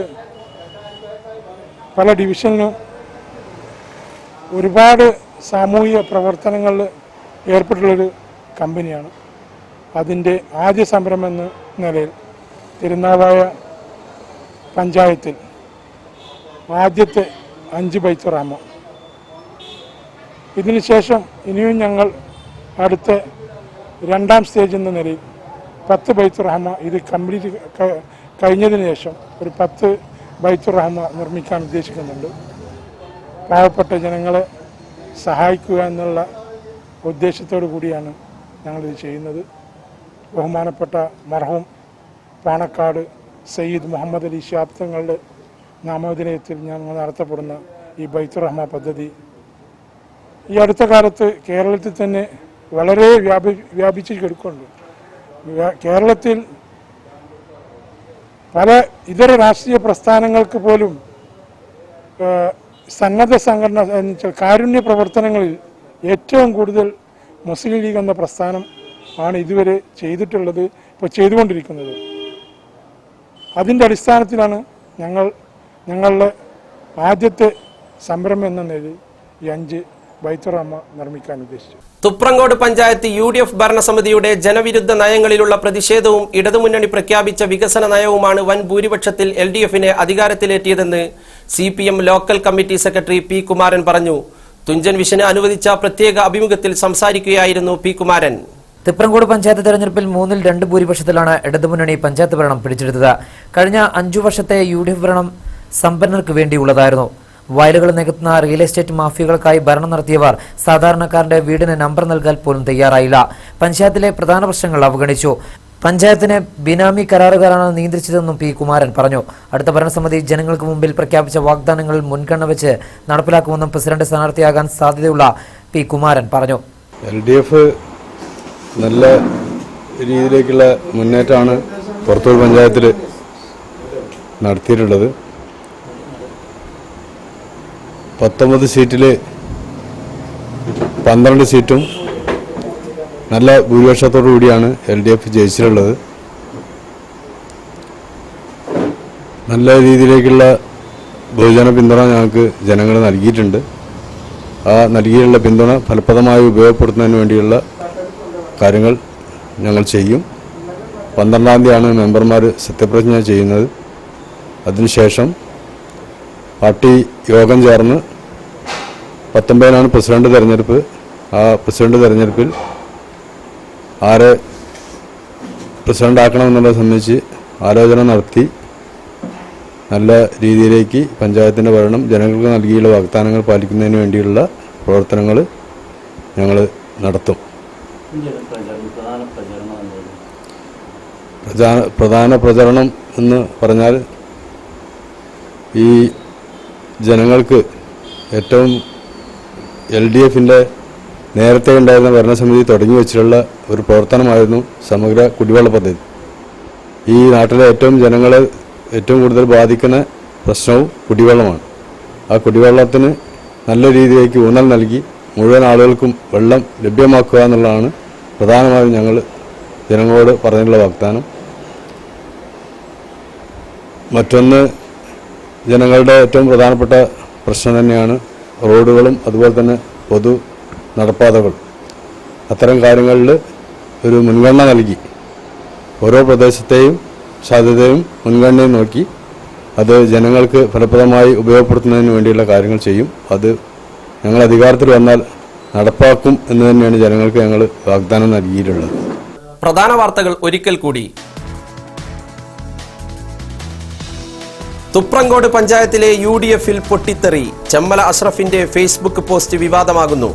പല ഡിവിഷനിലും ഒരുപാട് സാമൂഹിക പ്രവർത്തനങ്ങളിൽ ഏർപ്പെട്ടുള്ളൊരു കമ്പനിയാണ്. അതിൻ്റെ ആദ്യ സംരംഭം എന്ന നിലയിൽ തിരുനാവായ പഞ്ചായത്തിൽ ആദ്യത്തെ 5 ബൈത്തുർ റഹ്മ, ഇതിനുശേഷം ഇനിയും ഞങ്ങൾ അടുത്ത 2ാം സ്റ്റേജ് എന്ന നിലയിൽ 10 ബൈത്തുർ റഹ്മ ഇത് കംപ്ലീറ്റ് കഴിഞ്ഞതിന് ശേഷം ഒരു 10 ബൈത്തുർ റഹ്മ നിർമ്മിക്കാൻ ഉദ്ദേശിക്കുന്നുണ്ട്. പാവപ്പെട്ട ജനങ്ങളെ സഹായിക്കുക എന്നുള്ള ഉദ്ദേശത്തോടു കൂടിയാണ് ഞങ്ങളിത് ചെയ്യുന്നത്. ബഹുമാനപ്പെട്ട മർഹൂം പാണക്കാട് സയ്യിദ് മുഹമ്മദ് അലി ശിഹാബ് തങ്ങളുടെ നാമോദയത്തിൽ ഞങ്ങൾ നടത്തപ്പെടുന്ന ഈ ബൈത്തുർ റഹ്മ പദ്ധതി ഈ അടുത്ത കാലത്ത് കേരളത്തിൽ തന്നെ വളരെ വ്യാപിച്ചു കിടക്കുന്നുണ്ട്. കേരളത്തിൽ പല ഇതര രാഷ്ട്രീയ പ്രസ്ഥാനങ്ങൾക്ക് പോലും സന്നദ്ധ സംഘടന എന്നുവെച്ചാൽ കാരുണ്യ പ്രവർത്തനങ്ങളിൽ ഏറ്റവും കൂടുതൽ മുസ്ലിം ലീഗ് എന്ന പ്രസ്ഥാനം ആണ് ഇതുവരെ ചെയ്തിട്ടുള്ളത്, ഇപ്പോൾ ചെയ്തുകൊണ്ടിരിക്കുന്നത്. അതിൻ്റെ അടിസ്ഥാനത്തിലാണ് ഞങ്ങളുടെ ആദ്യത്തെ സംരംഭം എന്ന നിലയിൽ ഈ 5 ബൈത്തുറാമ നിർമ്മിക്കാൻ ഉദ്ദേശിച്ചു. തുപ്രങ്കോട് പഞ്ചായത്ത് UDF ഭരണസമിതിയുടെ ജനവിരുദ്ധ നയങ്ങളിലുള്ള പ്രതിഷേധവും ഇടതുമുന്നണി പ്രഖ്യാപിച്ച വികസന നയവുമാണ് വൻ ഭൂരിപക്ഷത്തിൽ LDFനെ അധികാരത്തിലേറ്റിയതെന്ന് CPM local committee secretary P. Kumaran പറഞ്ഞു. തുഞ്ചൻ വിഷന് അനുവദിച്ച പ്രത്യേക അഭിമുഖത്തിൽ സംസാരിക്കുകയായിരുന്നു P. കുമാരൻ. തിപ്രങ്കോട് പഞ്ചായത്ത് തെരഞ്ഞെടുപ്പിൽ 2/3 ഭൂരിപക്ഷത്തിലാണ് ഇടതുമുന്നണി പഞ്ചായത്ത് ഭരണം പിടിച്ചെടുത്തത്. കഴിഞ്ഞ 5 വർഷത്തെ UDF ഭരണം സമ്പന്നർക്ക് വേണ്ടിയുള്ളതായിരുന്നു. വയലുകൾ നികത്തുന്ന റിയൽ എസ്റ്റേറ്റ് മാഫിയകൾക്കായി ഭരണം നടത്തിയവർ സാധാരണക്കാരന്റെ വീടിന് നമ്പർ നൽകാൻ പോലും തയ്യാറായില്ല. പഞ്ചായത്തിലെ പ്രധാന പ്രശ്നങ്ങൾ അവഗണിച്ചു. പഞ്ചായത്തിനെ ബിനാമി കരാറുകാരാണ് നിയന്ത്രിച്ചതെന്നും P. കുമാരൻ പറഞ്ഞു. അടുത്ത ഭരണസമിതി ജനങ്ങൾക്ക് മുമ്പിൽ പ്രഖ്യാപിച്ച വാഗ്ദാനങ്ങൾ മുൻഗണന വെച്ച് നടപ്പിലാക്കുമെന്നും പ്രസിഡന്റ് സ്ഥാനാർത്ഥിയാകാൻ സാധ്യതയുള്ള P. കുമാരൻ പറഞ്ഞു. LDF നല്ല രീതിയിലേക്കുള്ള മുന്നേറ്റമാണ് പുറത്തൂർ പഞ്ചായത്തിൽ നടത്തിയിട്ടുള്ളത്. 19 സീറ്റിൽ 12 സീറ്റും നല്ല ഭൂരിപക്ഷത്തോടു കൂടിയാണ് LDF ജയിച്ചിട്ടുള്ളത്. നല്ല രീതിയിലേക്കുള്ള ബഹുജന പിന്തുണ ഞങ്ങൾക്ക് ജനങ്ങൾ നൽകിയിട്ടുണ്ട്. ആ നൽകിയുള്ള പിന്തുണ ഫലപ്രദമായി ഉപയോഗപ്പെടുത്തുന്നതിന് വേണ്ടിയുള്ള കാര്യങ്ങൾ ഞങ്ങൾ ചെയ്യും. 12-ാം തീയതിയാണ് മെമ്പർമാർ സത്യപ്രതിജ്ഞ ചെയ്യുന്നത്. അതിനുശേഷം പാർട്ടി യോഗം ചേർന്ന് 19-നാണ് പ്രസിഡന്റ് തെരഞ്ഞെടുപ്പ്. ആ പ്രസിഡന്റ് തെരഞ്ഞെടുപ്പിൽ ആരെ പ്രസിഡന്റ് ആക്കണമെന്നുള്ളത് സംബന്ധിച്ച് ആലോചന നടത്തി നല്ല രീതിയിലേക്ക് പഞ്ചായത്തിൻ്റെ ഭരണം ജനങ്ങൾക്ക് നൽകിയുള്ള വാഗ്ദാനങ്ങൾ പാലിക്കുന്നതിന് വേണ്ടിയുള്ള പ്രവർത്തനങ്ങൾ ഞങ്ങൾ നടത്തും. പ്രധാന പ്രചരണം എന്ന് പറഞ്ഞാൽ ഈ ജനങ്ങൾക്ക് ഏറ്റവും LDFൻ്റെ നേരത്തെ ഉണ്ടായിരുന്ന ഭരണസമിതി തുടങ്ങി വെച്ചിട്ടുള്ള ഒരു പ്രവർത്തനമായിരുന്നു സമഗ്ര കുടിവെള്ള പദ്ധതി. ഈ നാട്ടിലെ ജനങ്ങളെ ഏറ്റവും കൂടുതൽ ബാധിക്കുന്ന പ്രശ്നവും കുടിവെള്ളമാണ്. ആ കുടിവെള്ളത്തിന് നല്ല രീതിയിലേക്ക് ഊന്നൽ നൽകി മുഴുവൻ ആളുകൾക്കും വെള്ളം ലഭ്യമാക്കുക എന്നുള്ളതാണ് പ്രധാനമായും ഞങ്ങൾ ജനങ്ങളോട് പറഞ്ഞിട്ടുള്ള വാഗ്ദാനം. മറ്റൊന്ന് ജനങ്ങളുടെ ഏറ്റവും പ്രധാനപ്പെട്ട പ്രശ്നം തന്നെയാണ് റോഡുകളും അതുപോലെ തന്നെ പൊതു നടപ്പാതകൾ. അത്തരം കാര്യങ്ങളിൽ ഒരു മുൻഗണന നൽകി ഓരോ പ്രദേശത്തെയും സാധ്യതയും മുൻഗണനയും നോക്കി അത് ജനങ്ങൾക്ക് ഫലപ്രദമായി ഉപയോഗപ്പെടുത്തുന്നതിന് വേണ്ടിയുള്ള കാര്യങ്ങൾ ചെയ്യും. അത് ഞങ്ങൾ അധികാരത്തിൽ വന്നാൽ നടപ്പാക്കും എന്ന് തന്നെയാണ് ജനങ്ങൾക്ക് ഞങ്ങൾ വാഗ്ദാനം നൽകിയിട്ടുള്ളത്. പ്രധാന വാർത്തകൾ ഒരിക്കൽ കൂടി. തുപ്രങ്കോട് പഞ്ചായത്തിലെ UDFൽ പൊട്ടിത്തെറി. ചെമ്മല അഷ്റഫിന്റെ ഫേസ്ബുക്ക് പോസ്റ്റ് വിവാദമാകുന്നു.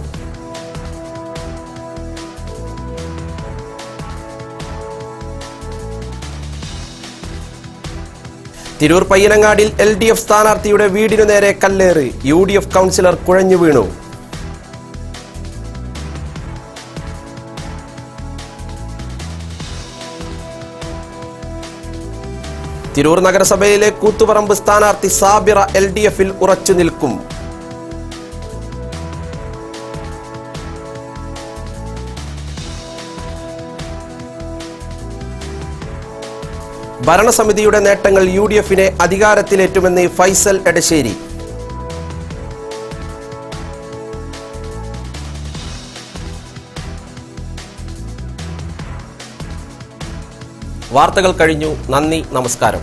തിരൂർ പയ്യനങ്ങാടിൽ LDF സ്ഥാനാർത്ഥിയുടെ വീടിനു നേരെ കല്ലേറ്. UDF കൗൺസിലർ കുഴഞ്ഞു വീണു. തിരൂർ നഗരസഭയിലെ കൂത്തുപറമ്പ് സ്ഥാനാർത്ഥി സാബിറ LDFൽ ഉറച്ചു നിൽക്കും. ഭരണസമിതിയുടെ നേട്ടങ്ങൾ UDFനെ അധികാരത്തിലേറ്റുമെന്ന് ഫൈസൽ എടശ്ശേരി. വാർത്തകൾ കഴിഞ്ഞു. നന്ദി, നമസ്കാരം.